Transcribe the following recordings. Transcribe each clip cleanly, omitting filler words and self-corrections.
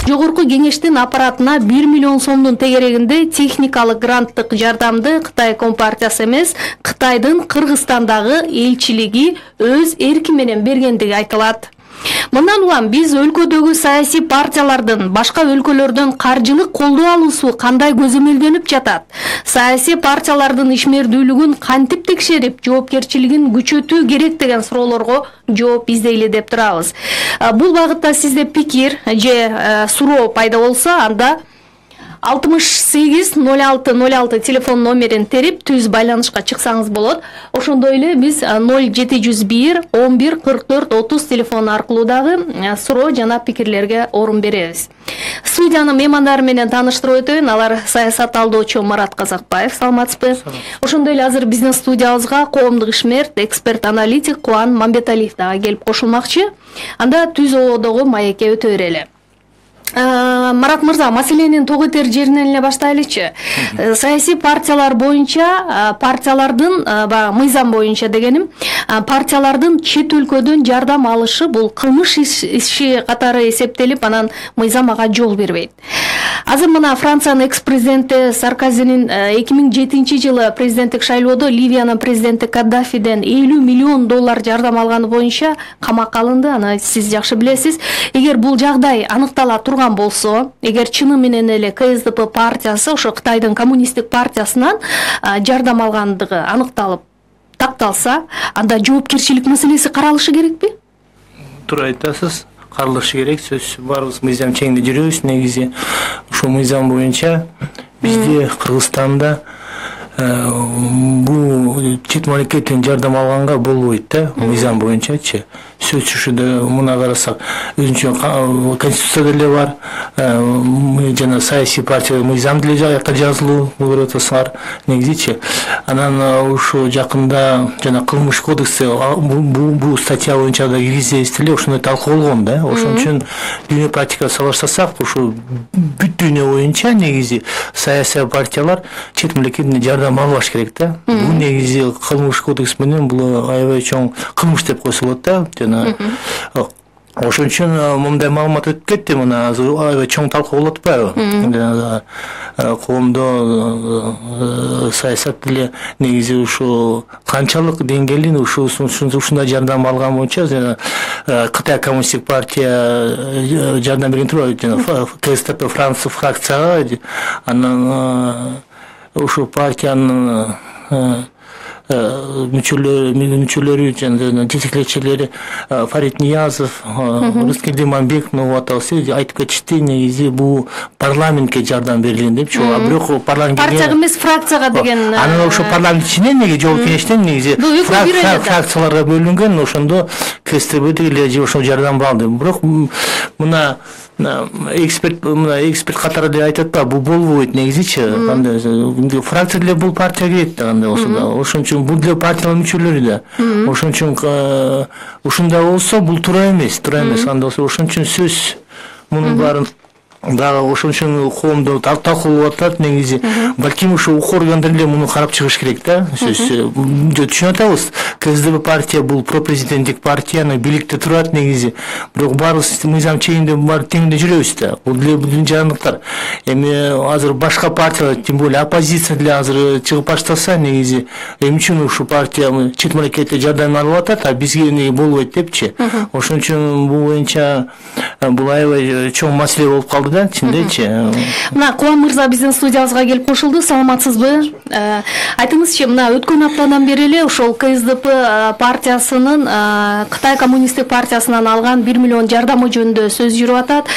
Жогорку кеңештин аппаратына 1 миллион сомдун тегерегинде техникалык гранттык жардамды Кытай Компартиясы эмес, Кытайдын Кыргызстандагы элчилиги өз эрки менен бергендиги айтылат. Мындан улам биз өлкөдөгү саясий партиялардын башка өлкөлөрдөн каржылык колдоо алуусу кандай көзөмөлдөнүп жатат? Саясий партиялардын ишмердүүлүгүн кантип текшерип, жоопкерчилигин күчөтүү керек деген суроолорго жооп издейли деп турабыз. Бул багытта сизде пикир же суроо пайда болсо, анда 68-06-06 телефон номерин терип түз байланышка чыксаңыз болот. Ошондой эле биз 0701-11-44-30 телефон аркылуу дагы суроо жана пикирлерге орун беребиз. Студиянын меймандары менен тааныштырып өтөйүн. Алар саясат талдоочу Марат Казакбаев, саламатсызбы? Ошондой эле азыр биздин студиябызга коомдук ишмерд, эксперт-аналитик Кубан Мамбеталиев дагы келип кошулмакчы. Анда түз ободогу маекке өтө берели. Марат мырза, маселенин тоготер жеринен эле баштайлычы. Саясий партиялар боюнча, партиялардын мыйзам боюнча дегеним, партиялардын чет өлкөдөн жардам алышы бул кылмыш иши катары эсептелип, анан мыйзам ага жол бербейт. Азыр мына Франциянын экс-президенти Саркозинин 2007-жылы президенттик шайлоодо Ливиянын президенти Каддафиден 50 миллион доллар жардам алганы боюнча камакка алынды. Аны сиз жакшы билесиз. Эгер бул жагдай аныктала турган болсо, эгер чыны менен эле КСДП партиясы ошо Кытайдын коммунисттик партиясынан жардам алгандыгы аныкталып такталса, анда жоопкерчилик маселеси каралышы керекпи? Туура айтасыз. Каралышы керек, сөз барыбыз мыйзам чегинде жүрөбүз. Негизи ушул мыйзам боюнча бизде Кыргызстанда бул чет мамлекеттен жардам алганга болбойт да, мыйзам боюнчачы. Сөз ушуда муна карасак, өзүнчө конституцияда эле бар, жана саясий партия мыйзам деле жакта жазылуу, көрүп атасыңар, негизичи. Анан ушу жакында жана кылмыш кодекси бул статья боюнча да киргизебиз деле ошондой талкуу болгон да. Ошон үчүн дүйнө практикага салыштырсак, ушу бүт дүйнө боюнча негизи саясий партиялар чет мамлекеттен жардам албаш керек да. Бул негизи кылмыш кодекс менен бул аябай чоң кылмыш деп койсо болот да. Ошон үчүн мындай маалымат өтүп кетти, мына азыр аябай чоң талкуу болуп атпайбы? Коомдо саясат деле негизи ушу канчалык деңгээлин ушундай жардам алган боюнча Кытай коммунисттик партия жардам берген турбайбы? КСДП Франция фракцияга, анан ушу партиянын мүчөлөрү жана жетекчилери Фарид Ниязов, Рыскелди Диманбек айтып кетишти, негизи бул парламентке жардам берилген депчи. Бирок парламентке партияга эмес, фракцияга деген. Анан ошо парламент ичинен неге жол кеңештен негизи фракцияларга бөлүнгөн, ошондо КСДП деле же ошо жардам алды. Бирок мына эксперт катары деле айтат да, бул болбойт негизичи. Фракция деле бул партияга кирет дегенде ошондо. Ошон үчүн бул деле партиянын мүчөлөрү да. Ошон үчүн ушундай болсо бул туура эмес. Анда ошон үчүн сөз мунун баарын дагы ошон үчүн коомдо талкуулап атат. Негизи балким ушу укук органдары эле муну карап чыгыш керек да. Түшүнүп атабыз. КСДП партия бул пропрезиденттик партияны бийликте турат негизи. Бирок баарыбыз мыйзам чегинде бар теңде жүрөбүз да. Бул деле бүт жандыктар. Эми азыр башка партиялар, тем более оппозиция деле азыр чыгып баштаса, негизи эмне үчүн ушу партия чет мамлекетте жардам алып атат, а бизге эмне болбойт депчи. Ошон үчүн бул боюнча бул аябай чоң маселе болуп калды. Мына Кубан мырза биздин студиябызга келип кошулду. Саламатсызбы? Айтыңызчы, мына өткөн аптадан бери эле ошол КСДП партиясынын Кытай коммунисттик партиясынан алган 1 миллион жардамы жөнүндө сөз жүрүп атат.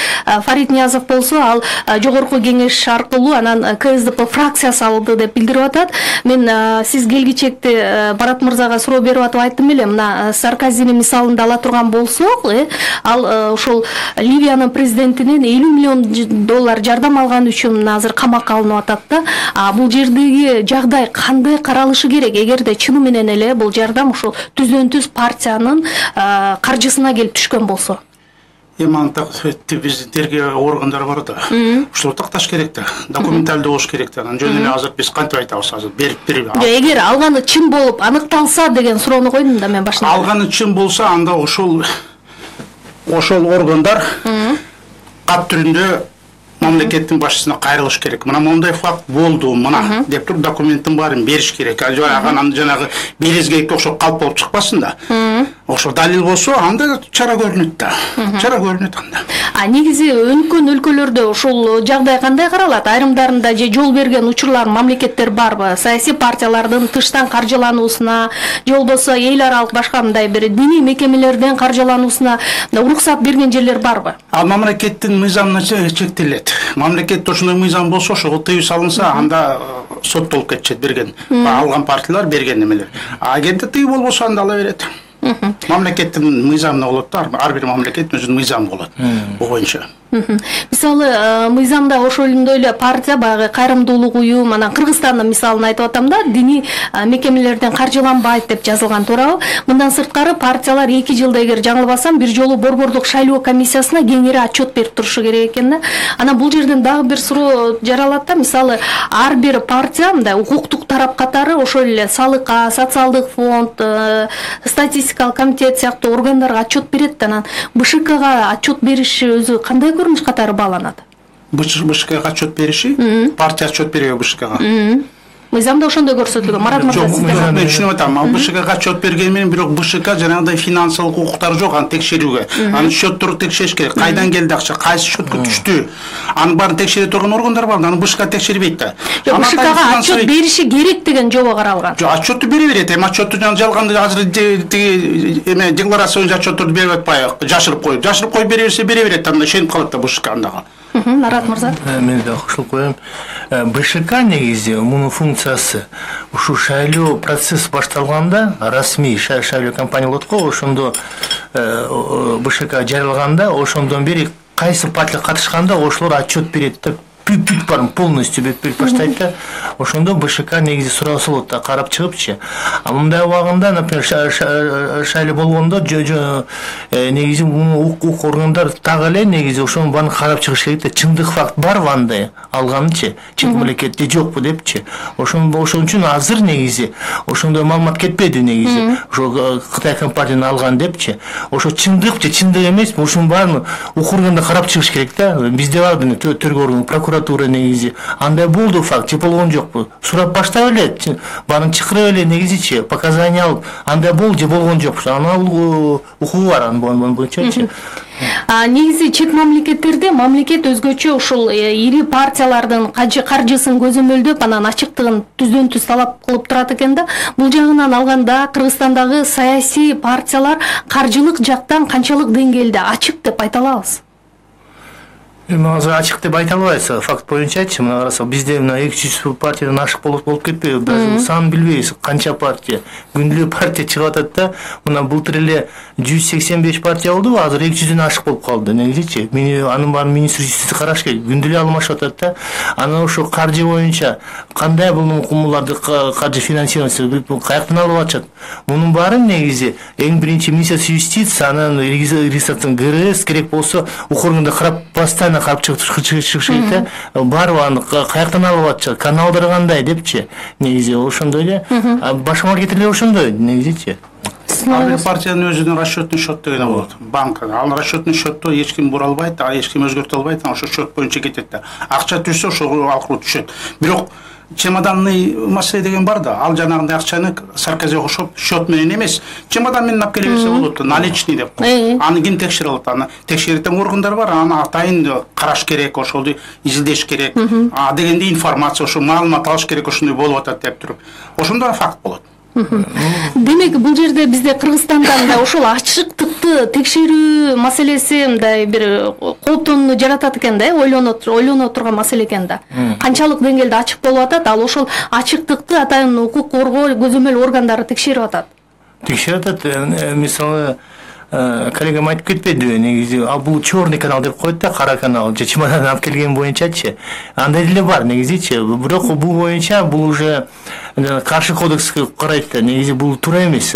Фарид Ниязов болсо, ал жогорку кеңеш аркылуу анан КСДП фракциясы алды деп билдирип атат. Мен сиз келгичекте Марат мырзага суроо берип атып айттым эле, мына Саркозинин мисалында ала турган болсок, ал ошол Ливиянын президентинен 50 миллион доллар жардам алган үчүн азыр камакка алынып атат да. Бул жердеги жагдай кандай каралышы керек? Эгерде чыны менен эле бул жардам ушул түздөн-түз партиянын каржысына келип түшкөн болсо. Антак биз тергөө органдары бар да. Ушул такташ керек да. Документалдуу болуш керек да. Анан жөн эле азыр биз кантип айтабыз, азыр берип. Эгер алганы чын болуп аныкталса деген суроону койдум да мен башында. Алганы чын болсо, анда ошол органдар кат түрүндө мамлекеттин башчысына кайрылыш керек. Мына мондай факт болду, мына деп туруп документтин баарын бериш керек. Жанагы березгейге окшоп калп болуп чыкпасын да. Ошо далил болсо, анда чара көрүнөт да. Чара көрүнөт анда. Негизи өнүккөн өлкөлөрдө ушул жагдай кандай каралат? Айрымдарында же жол берген учурлар, мамлекеттер барбы? Саясий партиялардын тыштан каржылануусуна, же болбосо эл аралык башка мындай бир диний мекемелерден каржылануусуна уруксат берген жерлер барбы? Ал мамлекеттин мыйзамына чектелет. Мамлекетте ошондой мыйзам болсо, ошого тыюу салынса, анда соттолуп кетчү берген. Алган партиялар берген немелер. Эгерде тыюу болбосо, анда ала берет. Мамлекеттин мыйзамына болот да, ар бир мамлекеттин өзүнүн мыйзамы болот. Бу боюнча. Мисалы, мыйзамда ошондой эле партия, баягы кайрымдуулук уюм, анан Кыргызстандын мисалын айтып атам да, диний мекемелерден каржыланбайт деп жазылган туурабы? Мындан сырткары партиялар 2 жылда, эгер жаңылбасам, бир жолу борбордук шайлоо комиссиясына кеңири отчет берип турушу керек экен да. Анан бул жерден дагы бир суроо жаралат да, мисалы, ар бир партия мындай укуктук тарап катары ошол эле салыкка, социалдык фонд, статистикалык комитет сыяктуу органдарга отчет берет да, анан БШКга отчет бериши өзү кандай көрүнүш катары бааланат? БШКга отчет бериши? Партия отчет береби БШКга? Мыйзамда ошондой көрсөтүлгөн. Марат мырза, мен түшүнүп атам. Ал БШКга отчет бергени менен бирок БШК жанагындай финансылык укуктары жок аны текшерүүгө. Анын счетторун текшериш керек. Кайдан келди акча, кайсы счетко түштү? Анын баарын текшере турган органдар бар, аны БШК текшербейт да. БШКга отчет бериши керек деген жобо каралган. Жок, отчетту бере берет. Отчетту жалганда азыр тиги эме декларациянын отчетторду берип атпайбы? Жашырып коюп бере берет, анда ишенип калат да БШК андага. Марат мырза. Мен да кошулуп коем. БШК негизи мунун функциясы ушу шайлоо процесс башталганда, расмий шайлоо компания болот го, ошондо БШК жарыялганда, ошондон бери кайсы партия катышканда ошолор отчет берет да, барын полностью берип баштайт да, ошондо БШК негизи суроосу болот да, карап чыгыпчы. А мындай убагында, например, шайлоо болгондо негизи укук органдар так эле негизи ошонун баарын карап чыгыш керек да, чындык факт барбы андай алганычы, чет мамлекетте жокпу депчи. Ошон үчүн азыр негизи ошондой маалымат кетпеди негизи. Ошо Кытай компанияны алган депчи. Ошо чындыкчы, чындык эмесби, ошонун баарын укук органдар карап чыгыш керек да. Бизде бар тергөө органы, прокуратура негизи андай болду факт же болгон жокпу, сурап баштап эле, баарын чакырып эле негизичи показания алып, андай болду же болгон жокпу, анын укугу бар анын боюнчачы. Негизи чет мамлекеттерде мамлекет өзгөчө ушул ири партиялардын каржысын көзөмөлдөп, анан ачыктыгын түздөн түз талап кылып турат экен да. Бул жагынан алганда Кыргызстандагы саясий партиялар каржылык жактан канчалык деңгээлде ачык деп айта алабыз? Эми азыр ачык деп айта албайбыз, факт боюнчачы. Мына карасак, бизде мына 200 партиядан ашык болуп кетпейби? Даже санын билбейбиз, канча партия. Күндүлүк партия чыгып атат да, мына былтыр эле 185 партия болду, азыр 200дөн ашык болуп калды. Негизичи, анын баарын министр юстиция караш керек. Күндүлүк алмашып атат да. Анан ошо каржы боюнча кандай бул укумларды каржы финансироваться каяктан алып атышат? Мунун баарын негизи эң биринчи министр юстиция, анан регистрациянын ГРС керек болсо укук органда карап постоянно карап чыгыш керек да. Барбы аны каяктан алып атышат? Каналдары кандай депчи? Негизи ошондой эле. Башка мамлекеттер ошондой негизичи. Ар бир партиянын өзүнүн расчетный счет деген болот. Банкада. Ал расчетный счетту эч ким бура албайт, эч ким өзгөртө албайт, ошо счет боюнча кетет да. Акча түшсө ошого алкыруу түшөт. Бирок чемоданный маселе деген бар да. Ал жанагындай акчаны Саркози окшоп счет менен эмес, чемодан менен алып келе берсе болот да, наличный деп. Аны ким текшере алат? Аны текшеретін органдар бар, аны атайын караш керек, ошолду изилдеш керек. Дегенде информация, ошо маалымат алыш керек, ошондой болуп атат деп туруп. Ошондо факт болот. Демек, бул жерде бизде Кыргызстанда мындай ошол ачыктыкты текшерүү маселеси мындай бир кооптонууну жаратат экен да, ойлоно турган маселе экен да. Канчалык деңгээлде ачык болуп атат, ал ошол ачыктыкты атайын укук коргоо көзөмөл органдары текшерип атат. Текшерип атат, мисалы коллегам айтып кетпеди, негизи бул черный канал деп коет да, кара канал, же чемодан алып келген боюнчачы. Андай деле бар негизичи. Бирок бул боюнча бул уже каршы кодекске карайт да, негизи бул туура эмес.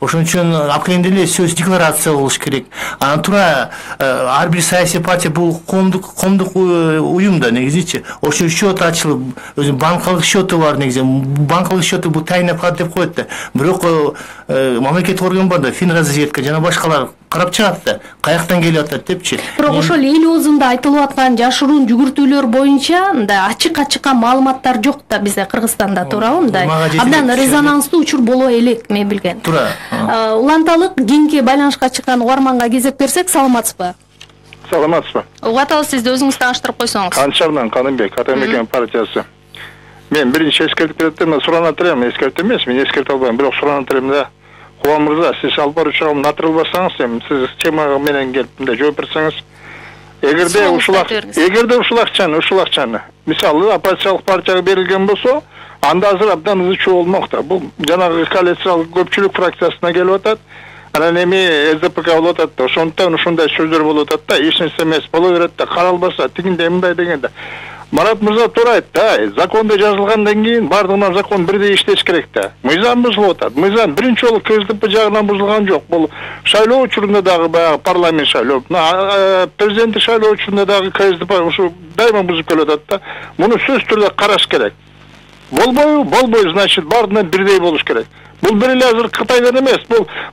Ошон үчүн алып келгенде эле сөз декларация болуш керек. Анан туура ар бир саясий партия бул коомдук уюм да, негизичи. Ошо счет ачылып, өзү банкалык счету бар негизи. Банкалык счету бул тайна кат деп коет да. Бирок мамлекеттик орган бар да, Финразведка жана башкалар карап чыгат да, каяктан келип атат депчи. Бирок ошол эл оозунда айтылып аткан жашыруун жүгүртүүлөр боюнча мындай ачык маалыматтар жок да бизде Кыргызстанда, туурабы? Мындай абдан резонанстуу учур боло элек, мен билген. Туура. Уланталык кийинки байланышка чыккан угарманга кезек берсек, саламатсызбы? Саламатсызбы. Угат алып, сизди өзүңүз тааныштырып койсоңуз. Канчардан Канымбек, Ата Мекен партиясы. Мен биринчи эскертип берет, мен суранат элем, эскертип эмес, мен эскерте албайм, бирок суранат элем да. Кубан мырза, сиз алып баруучуга натырылбасаңыз, сиз темага менен келип мындай жооп берсеңиз, эгерде ушул акчаны, мисалы, оппозициялык партияга берилген болсо, анда азыр абдан ызы чуу болмок да. Бул жанагы коалициялык көпчүлүк фракциясына келип атат. Анан эми СДПК болуп атат да, ошондуктан ушундай сөздөр болуп атат да, эч нерсе эмес боло берет да, каралбаса, тигиндей мындай дегенде. Марат мырза туура айтты да, закондо жазылгандан кийин бардыгына закон бирдей иштеш керек да. Мыйзам бузулуп атат. Мыйзам биринчи жолу КСДП жагынан бузулган жок. Бул шайлоо учурунда дагы баягы парламент шайлоо, президенттик шайлоо учурунда дагы КСДП ушу дайыма бузуп келип атат да. Муну сөзсүз түрдө караш керек. Болбой, значит, бардыгына бирдей болуш керек. Бул бир эле азыр Кытайдан эмес,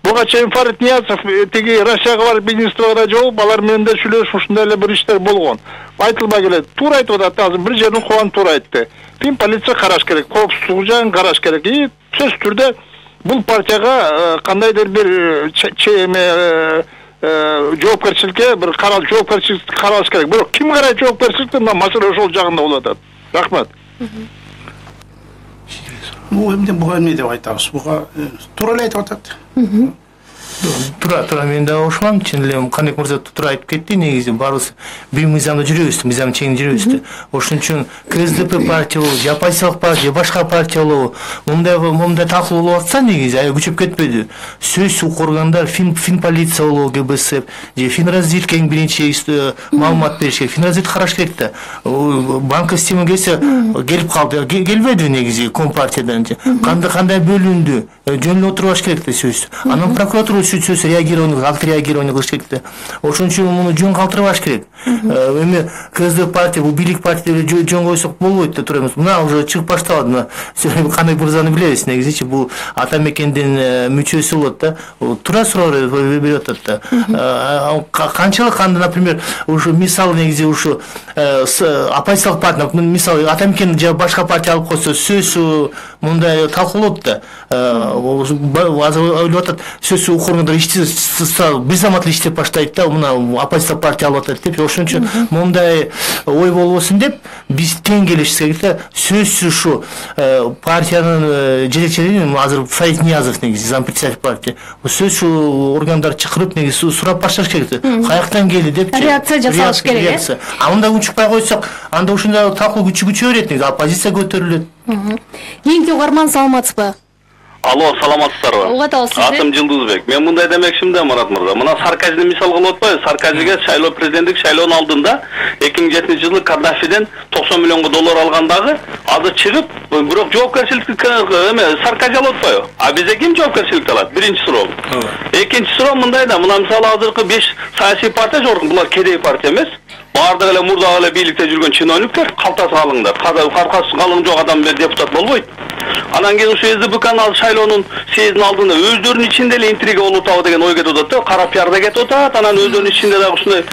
буга чейин Фарид Ниязов тиги Россияга барып министрлигине жооп, алар менен да сүйлөшүп ушундай эле бир иштер болгон. Айтылбай келет. Туура айтып атат, азыр бир жерден Кубан туура айтты. Тим полиция караш керек, коопсуздук жагын караш керек. Сөзсүз түрдө бул партияга кандайдыр бир жоопкерчиликке бир жоопкерчиликти каралыш керек. Бирок ким карайт жоопкерчиликти, мына маселе ошол жагында болуп атат. Рахмат. Бул эмне буга эмне деп айтабыз? Буга туура эле айтып атат. Туура, мен да ошолам, чын эле Каныбек мырза туура айтып кетти, негизи баарыбыз бир мыйзамда жүрөбүз, мыйзам чегинде жүрөбүз. Ошон үчүн КСДП партия болобу, же оппозициялык партия, башка партия болобу, мындай талкуу болуп атса, негизи аябай күчөп кетпеди. Сөзсүз укук органдар, фин полиция болобу, ГБС, же Финразведка эң биринчи маалымат бериш керек. Финразведка караш керек да. Банка система келсе, келип калды, келбеди негизи Компартиядан. Кандай бөлүндү, жөн эле отурбаш керек да сөзсүз. Анан прокуратура сөз реагирование, отреагирование кылыш керек да. Ошон үчүн муну жөн калтырбаш керек. Эми КСДП партия, бул бийлик партия жөн койсок болбойт да, туура эмес. Мына уже чыгып башталат, мына Каныбек мырзаны билебиз, негизичи бул Ата Мекендин мүчөсү болот да. Туура суроо берип атат да. Канчалык анда, например, ушу мисалы негизи ушу оппозициялык партия, мисалы Ата Мекен же башка партия алып койсо, сөз мындай талкуулот да. Азыр ойлоп атат, сөз укугунда бир замат иштеп баштайт да, мына оппозициялык партия алып атат деп. Ошон үчүн мындай ой болбосун деп биз тең келишибиз керек да. Сөзсүз ушу партиянын жетекчилиги азыр Фарид Ниязов негизи зампредседатель партия. Сөзсүз органдар чакырып негизи сурап башташ керек да. Каяктан келди деп реакция жасалыш керек. А мындай унчукпай койсок, анда ушундай талкуу күчө берет, негизи оппозиция көтөрүлөт. Кийинки угарман, саламатсызбы? Алло, саламатсыздарбы? Угат алып, сизди. Атым Жылдызбек. Мен мындай демекчимин да, Марат мырза. Мына Саркозини мисал кылып атпайбы? Саркозиге шайлоо, президенттик шайлоонун алдында 2007-жылы Каддафиден $90 миллион алгандагы азыр чыгып, бирок жоопкерчиликти Саркози алып атпайбы? А бизде ким жоопкерчиликти алат? Биринчи суроо. Экинчи суроо мындай да, мына мисалы азыркы 5 саясий партия жок, булар кедей партия эмес. Бардыгы эле мурдагы эле бийликте жүргөн чиновниктер, калтасы калыңдар. Калкасы калың жок адам депутат болбойт. Анан кийин ушу СДПКнын шайлоонун съездин алдында өздөрүнүн ичинде эле интрига болуп атабы деген ой кетип атат да, кара пиарда кетип атат. Анан өздөрүнүн ичинде дагы ушундай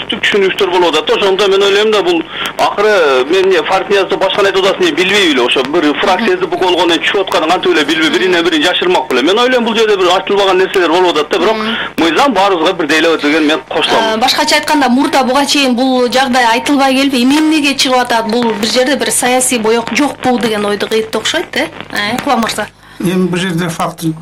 түшүнүштөр болуп атат да. Ошондо мен ойлойм да, бул акыры мен Фарид Ниязов башканы айтып атасын билбей эле, ошо бир фракция СДПК болгондон чыгып атканын кантип эле билбей, биринен бирин жашырмак беле. Мен ойлойм бул жерде бир айтылбаган нерселер болуп атат да, бирок мыйзам баарыбызга бирдей эле деген мен кошулам. Башкача айтканда, мурда буга чейин бул жагдай айтылбай келбей, эмнеге чыгып атат? Бул бир жерде бир саясий боек жокпу деген ойду кыйтты окшойт да. Кубан мырза. Эми бул жерде факты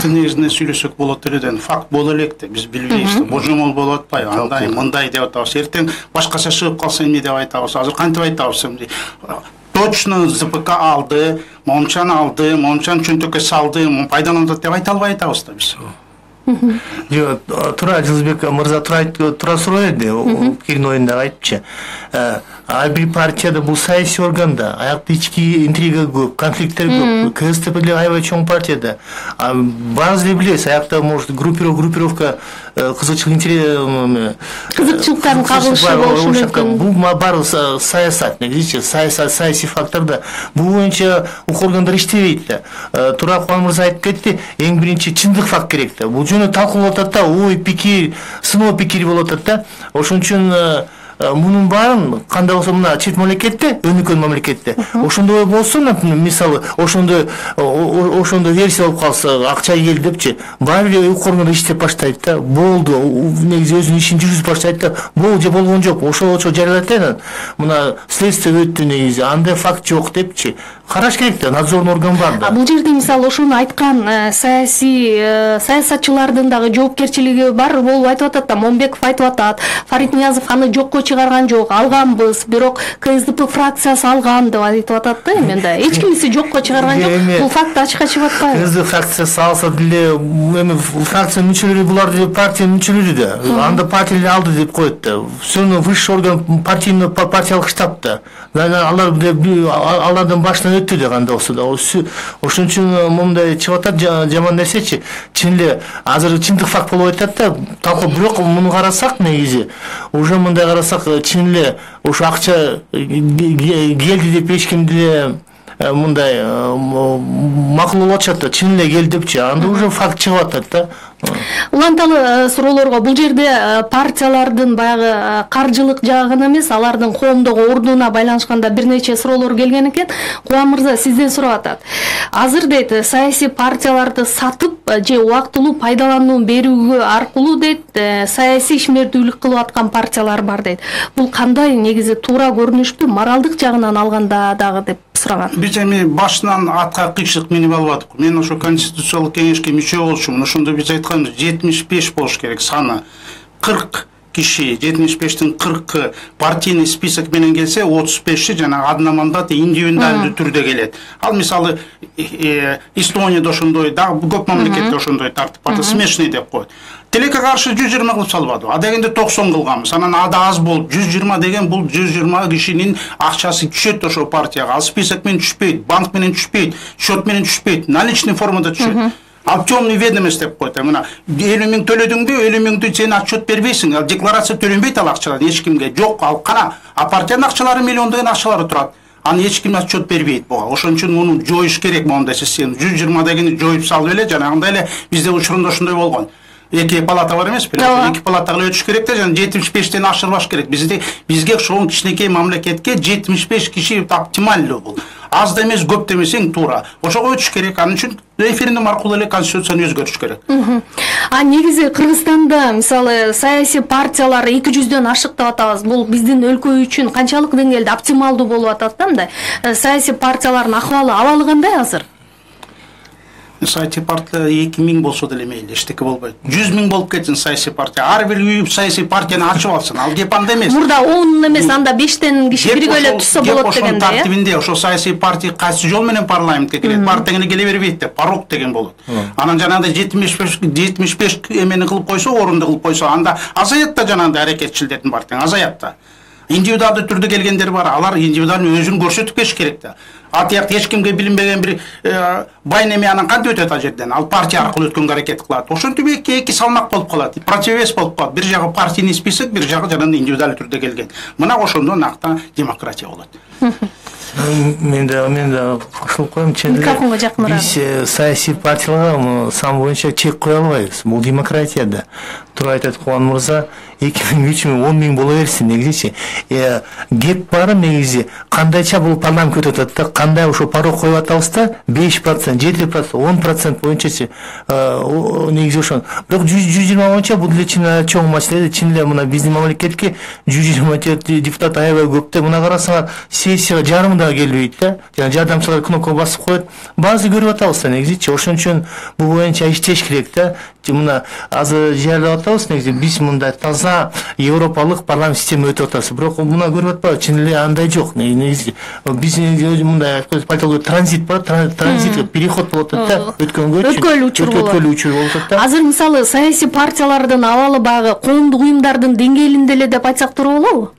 негизинде сүйлөсөк болот эле, факт боло элек да, биз билбейбиз да. Божомол болуп атпайбы? Андай, мындай деп атабыз. Эртең башкача чыгып калса эмне деп айтабыз? Азыр кантип айтабыз? Точно ЗПК алды, момчаны чөнтөккө салды, пайдаланат деп айта албай атабыз да биз. Туура, Жылдызбек мырза туура суроо эди, пикирин оюнда айтчы. Ар бир партияда бул саясий органда аякта ички интрига көп, конфликттер көп. КСДП деле аябай чоң партияда. Баарыбыз эле билебиз, аякта может группировка кызыкчылыктарын кагылышы болушу мүмкүн. Бул баары саясат, негизичи саясий фактор да. Бул боюнча укук органдары иштебейт да. Тура Кубан мырза айтып кетти, эң биринчи чындык факт керек да. Бул жөнүндө талкуулап атат да, ой пикир, сыноо пикир болуп атат да. Ошон үчүн мунун баарын кандай болсо мына чет мамлекетте, өнүккөн мамлекетте, ошондой болсо, мисалы, ошондой версия болуп калса, акча келди депчи, баары бир укук органдары иштеп баштайт да, болду, негизи өзүнүн ишин жүргүзүп баштайт да, болду же болгон жок, ошо жарыялайт да, мына следствие өттү негизи, андай факт жок депчи, караш керек да, надзорный орган бар да. Бул жерде мисалы ошону айткан саясатчылардын дагы жоопкерчилиги бар болуп айтып атат да, Момбеков айтып атат, Фарид Ниязов аны жокко чыгарган жок, алганбыз, бирок КСДП фракциясы алган деп айтып атат да, эменде эч кимиси жокко чыгарган жок. Бул факт ачыкка чыгып атпайбы? КСДП фракциясы алса деле, эми фракция мүчөлөрү булар деле партиянын мүчөлөрү да. Анда партия алды деп коет да. Все равно высший орган партиялык штаб да. Алардан башынан өттү да кандай болсо да. Ошон үчүн момундай чыгып атат жаман нерсечи. Чын эле азыр чындык факт болуп атат да. Талкуу, бирок муну карасак негизи, уже мындай карасак чын эле ошо акча келди деп эч ким деле мындай макул болуп атышат да, чын эле келди депчи, анда уже факт чыгып атат да. Уланталы суроолорго бул жерде партиялардын баягы каржылык жагы гана эмес, алардын коомдогу ордуна байланышканда бир нече суроолор келген экен. Кубан мырза сизден сурап атат. Азыр дейт, саясий партияларды сатып же убактылуу пайдалануу берүүгө аркылуу дейт, саясий ишмердүүлүк кылып аткан партиялар бар дейт. Бул кандай негизи туура көрүнүштү, моралдык жагынан алганда дагы деп сураган. Биз эми башынан атка кыйшык минип алып атык. Мен ошо конституциялык кеңешке мүчө болчумун. Ошондо биз 75 болуш керек саны. 40 киши, 75-тин 40-ы партийный список менен келсе, 35-и жана одномандат индивидуалдуу түрдө келет. Ал мисалы Эстонияда ошондой, да көп мамлекетте ошондой тартип бар, смешный деп коет. Тилекке каршы 120 кылып салбады. А дегенде 90 кылганбыз. Анан ада аз болуп 120 деген бул 120 кишинин акчасы түшөт ошо партияга. Ал список менен түшпөйт, банк менен түшпөйт, счет менен түшпөйт, наличный формада түшөт. Ал темный ведомость деп коет. Мына 50 миң төлөдүңбү, 50 миңди сен отчет бербейсиң. Ал декларация төлөнбөйт ал акчалар эч кимге. Жок, ал кана. А партиянын акчалары миллиондогон акчалары турат. Аны эч ким отчет бербейт буга. Ошон үчүн муну жоюш керек моундай система. 120 дегенди жоюп салып эле, жанагындай эле бизде учурунда ошондой болгон. Эки палата бар эмеспи? Эки палатага өтүш керек да, жана 75тен ашырбаш керек. Бизге ошол кичинекей мамлекетке 75 киши оптималдуу бул. Аз да эмес, көп да эмес, эң туура. Ошого өтүш керек. Анын үчүн референдум аркылуу эле конституцияны өзгөртүш керек. А негизи Кыргызстанда мисалы саясий партиялар 200дөн ашык деп атабыз. Бул биздин өлкө үчүн канчалык деңгээлде оптималдуу болуп атат да мындай? Саясий партиялардын абалы кандай азыр? Саясий партия 2000 болсо деле мейли, эчтеке болбойт. 100 миң болуп кетсин саясий партия. Ар бир үй саясий партияны ачып алсын. Ал кеп анда эмес. Мурда 10 эмес, анда 5тен киши биргөлөп түшсө болот дегенде, э? Тартибинде ошо саясий партия кайсы жол менен парламентке келет, партияны келе бербейт деп, порог деген болот. Анан жанагындай 75 эмени кылып койсо, орунду кылып койсо, анда азаят да жанагындай аракетчилдердин партияң азаят да. Индивидуалдуу түрдө келгендер бар, алар индивидуалдуу өзүн көрсөтүп бериш керек да. Атыяк эч кимге билинбеген бир бай неме анан кантип өтөт ал жерден? Ал партия аркылуу өткөнгө аракет кылат. Ошентип эки салмак болуп калат. Противовес болуп калат. Бир жагы партийный список, бир жагы жанагындай индивидуалдуу түрдө келген. Мына ошондо накта демократия болот. Мен да кошулуп коем, микрофонго жакыныраак. Биз саясий партияларга сан боюнча чек кое албайбыз. Бул демократия да. Туура айтат Кубан мырза, 2 миң, 3 миң, 10 миң боло берсин негизичи. Кеп бары негизи кандайча бул парламентке өтүп атат да, кандай ошо порог коюп атабыз да, 5%, 7%, 10% боюнчачы негизи ошон. Бирок 120 боюнча бул деле чын чоң маселе, чын эле мына биздин мамлекетке 120 депутат аябай көп да. Мына карасаңар, сессияга жарым да келбейт да. Жана жардамчылар кнопка басып коет. Баазы көрүп атабыз да негизичи. Ошон үчүн бул боюнча иштеш керек да. Мына азыр жерлеп атабыз негизи биз мындай таза европалык парламент система өтүп атабыз. Бирок мына көрүп атпайбы, чын эле андай жок. Негизи биз мындай транзит бар, транзит переход болуп атат да, өткөнгө учур болуп атат да. Азыр мисалы саясий партиялардын абалы баягы коомдук уюмдардын деңгээлинде эле деп айтсак туура болобу?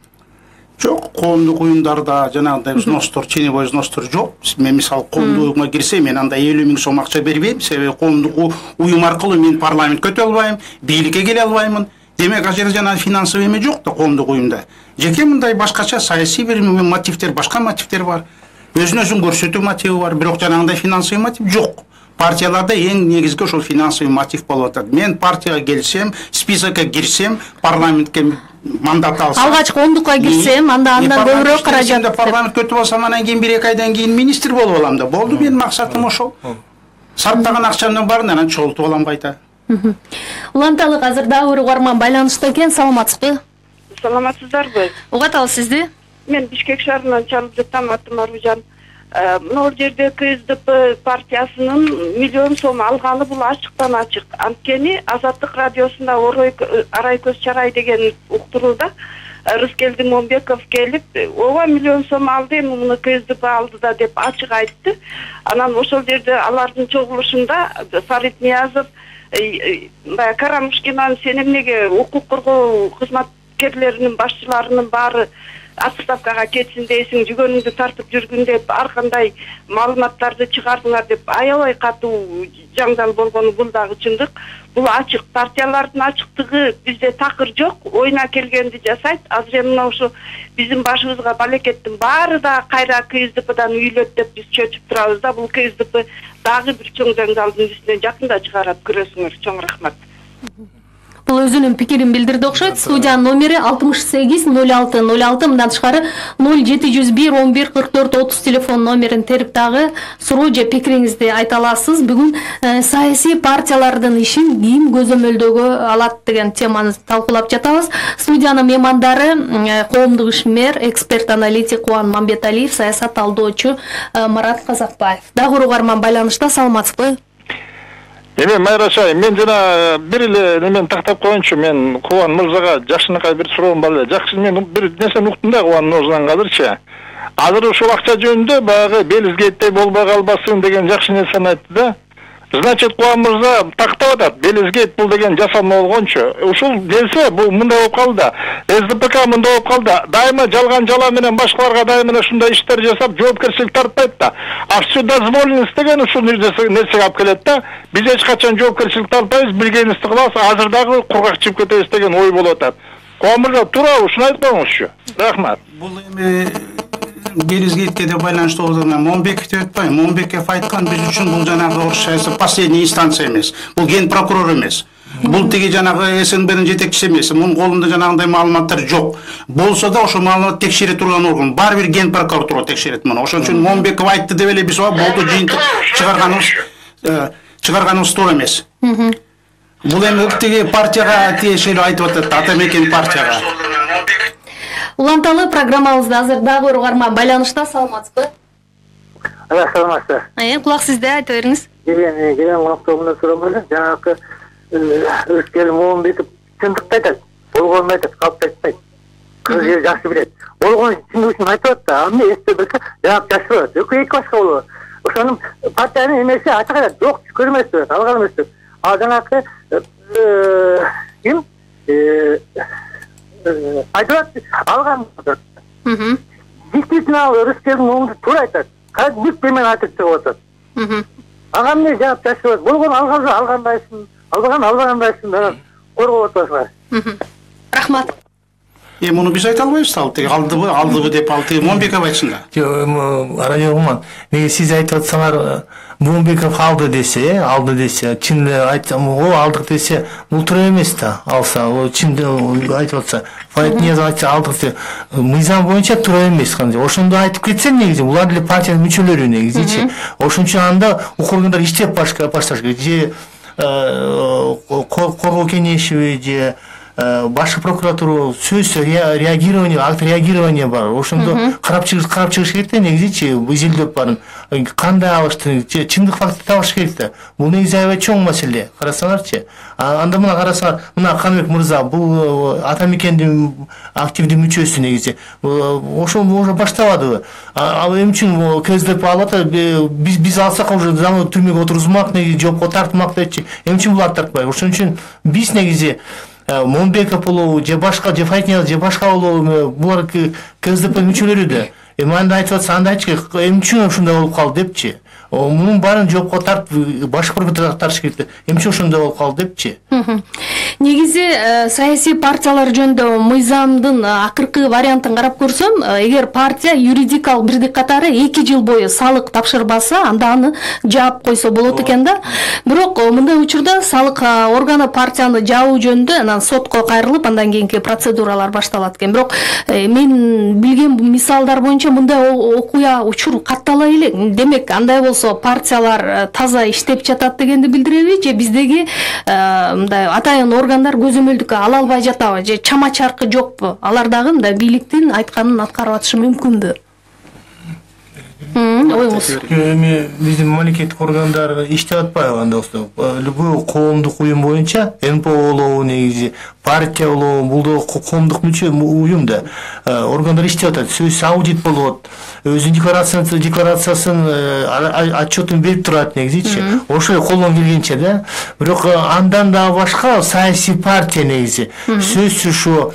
Жок, коомдук уюмдарда жанагындай взностор, ченебой взностор жок. Мен мисалы коомдук уюмга кирсем, мен анда 50 000 сом акча бербейм, себеби коомдук уюм аркылуу мен парламентке өтө албайм, бийликке келе албаймын. Демек ал жерде жанагы финансовый эме жок да коомдук уюмда. Жеке мындай башкача саясий бир мотивдер, башка мотивдер бар. Өзүн көрсөтүү мотиви бар, бирок жанагындай финансовый мотив жок. Партияларда эң негизги ошол финансовый мотив болуп атат. Мен партияга келсем, списокко кирсем, парламентке мандат алсам. Алгач коомдукка кирсем, андан көбүрөөк каражат. Парламентке өтүп алсам, анан кийин 1-2 айдан кийин министр болуп алам да. Болду, менин максатым ошол. Сарптаган акчамдын баарын анан чогултуп алам кайта. Уланталык азыр дагы бир угарман байланышта экен. Саламатсызбы? Саламатсыздарбы? Угаталы сизди. Мен Бишкек шаарынан чалып жатам, атым Аружан. Мына жерде КСДП партиясынын миллион сом алганы бул ачыктан ачык. Анткени Азаттык радиосунда Арай көз чарай деген уктурууда Рыскелди Момбеков келип, ооба миллион сом алды, муну КСДП алды да деп ачык айтты. Анан ошол жерде алардын чогулушунда Фарид Ниязов, Карамушкинан сен эмнеге укук коргоо кызматкерлеринин башчыларынын баары отставкага кетсин дейсиң, жүгөнүңдү тартып жүргүн деп ар кандай маалыматтарды чыгардыңар деп аябай катуу жаңдал болгону бул дагы чындык. Бул ачык, партиялардын ачыктыгы бизде такыр жок, ойуна келгенди жасайт. Азыр мына ушу биздин башыбызга балекеттин баары да кайра КСДПдан үйлөт деп биз чөчүп турабыз да. Бул КСДП дагы бир чоң жаңдалдын үстүнө жакында чыгарат, көрөсүңөр. Чоң рахмат. Бул өзүнүн пикирин билдирди окшойт. Студиянын номери 68 06 06, мындан тышкары 0701 11 44 30 телефон номерин терип дагы суроо же пикириңизди айта аласыз. Бүгүн саясий партиялардын ишин ким көзөмөлдөгө алат деген теманы талкуулап жатабыз. Студиянын меймандары коомдук ишмер, эксперт-аналитик Кубан Мамбеталиев, саясат талдоочу Марат Казакбаев. Дагы бир угарман байланышта. Саламатсызбы? Майраша, мен жана бир эле немен тактап коеюнчу, мен Кубан мырзага жакшынакай бир суроом бар эле. Жакшы, мен бир нерсени уктум да Кубан мырзадан азырчы. Азыр ушул акча жөнүндө баягы Белизгейттей болбой калбасын деген жакшы нерсени айтты да. Значит, Кубан мырза тактап атат. Белизгейт бул деген жасалма болгончу. Ушул нерсе бул мындай болуп калды. СДПК мындай болуп калды. Дайыма жалган жала менен башкаларга дайыма ушундай иштер жасап, жоопкерчилик тартпайт да. А все дозволенность деген ушул нерсеге алып келет да. Биз эч качан жоопкерчилик тартпайбыз, билгенибизди кылабыз. Азыр дагы кургак чыгып кетебиз деген ой болуп атат. Кубан мырза туурабы? Ушуну айтып коюңузчу. Рахмат. Бул эми Белизгейтке де байланыштуу болду. Момбековди өтпөйм. Момбеков айткан, биз үчүн бул жанагы орусчасы последняя инстанция эмес. Бул ген прокурор эмес. Бул тиги жанагы СНБнин жетекчиси эмес. Мунун колунда жанагындай маалыматтар жок. Болсо да ошол маалымат текшере турган орган. Баары бир ген прокуратура текшерет муну. Ошон үчүн Момбеков айтты деп эле биз болду жыйынтык чыгарганыбыз туура эмес. Бул эми тиги партияга тиешелүү айтып атат, Атамекен партияга. Уланталы программабызда азыр дагы бир угарман байланышта. Саламатсызбы? Саламатсыз. Кулак сизде, айта бериңиз. Келген мактабынан сурам эле. Жанагы Рыскелди Момбеков чындыкты айтат. Болгонун айтат, калп айтпайт. Кыз жер жакшы билет. Болгон чындыгын айтып атат да. Аны эсте билсе, жаап жашырат. Эки башка болот. Ошонун партиянын эмеси ачык айтат. Жок, көрмөс деп, алган эмес деп. А жанагы ким? Айтат, алган. Действительно, Рыскелди Момбеков туура айтат. Кадик демен айтып чыгып атат. Ага эмне жаап жашырат. Болгон алгандайсың, албагандайсың, коргоп атасыңар. Рахмат. Муну биз айта албайбыз, алдыбы деп алты Момбеков айтсын да. Радио Куман, неге сиз айтып атсаңар, Момбеков алды десе, чын айтсам, о алдык десе, бул туура эмес да, алса, о чын айтып атса, Фарид Ниязов айтса алдык десе, мыйзам боюнча туура эмес кандай. Ошондо айтып кетсе негизи, булар деле партиянын мүчөлөрү негизичи. Ошон үчүн анда укук иштеп башташ керек. Же коргоо кеңеши же башкы прокуратура сөз реагирование, акт реагирования бар. Ошондо карап чыгыш керек да негизичи, изилдеп барын. Кандай алышты, чындык факты табыш керек да. Бул негизи аябай чоң маселе. Карасаңарчы. Анда мына карасаңар, мына Каныбек мырза бул Атамекендин активдүү мүчөсү негизи. Ошол уже баштабадыбы. Ал эмне үчүн КСДП алат, биз алсак уже түрмөгө отургузмак, негизи жоопко тартмак депчи. Эмне үчүн булар тартпайбы? Ошон үчүн биз негизи Момбеков болобу же башка же Файтинов же башка болобу булар КСДП мүчөлөрү да эми анда айтып атса анда айтчы эмне үчүн ушундай болуп калды депчи. Мунун баарын жоопко тартып башкы прокуратурага тартыш керек. Эмне үчүн ошондой болуп калды депчи. Негизи саясий партиялар жөнүндө мыйзамдын акыркы вариантын карап көрсөм, эгер партия юридикалык бирдик катары 2 жыл бою салык тапшырбаса, анда аны жаап койсо болот экен да. Бирок мындай учурда салык органы партияны жаабуу жөнүндө анан сотко кайрылып, андан кийинки процедуралар башталат экен. Бирок мен билген мисалдар боюнча мындай окуя учур каттала эле. Демек, андай болсо партиялар таза иштеп жатат дегенди билдиреби, же биздеги мындай атайын органдар көзөмөлдүккө ала албай жатабы, же чама чаркы жокпу? Алар дагы мындай бийликтин айтканын аткарып атышы мүмкүнбү? Эми биздин мамлекеттик органдар иштеп атпайбы анда болсо? Любой коомдук уюм боюнча НПО болобу, негизи партия болобу, бул да коомдук мүчө уюм да. Органдар иштеп атат, сөзсүз аудит болот, өзүнүн декларациясын отчетун берип турат негизичи. Ошо колдон келгенче да. Бирок андан да башка саясий партия негизи сөзсүз ушу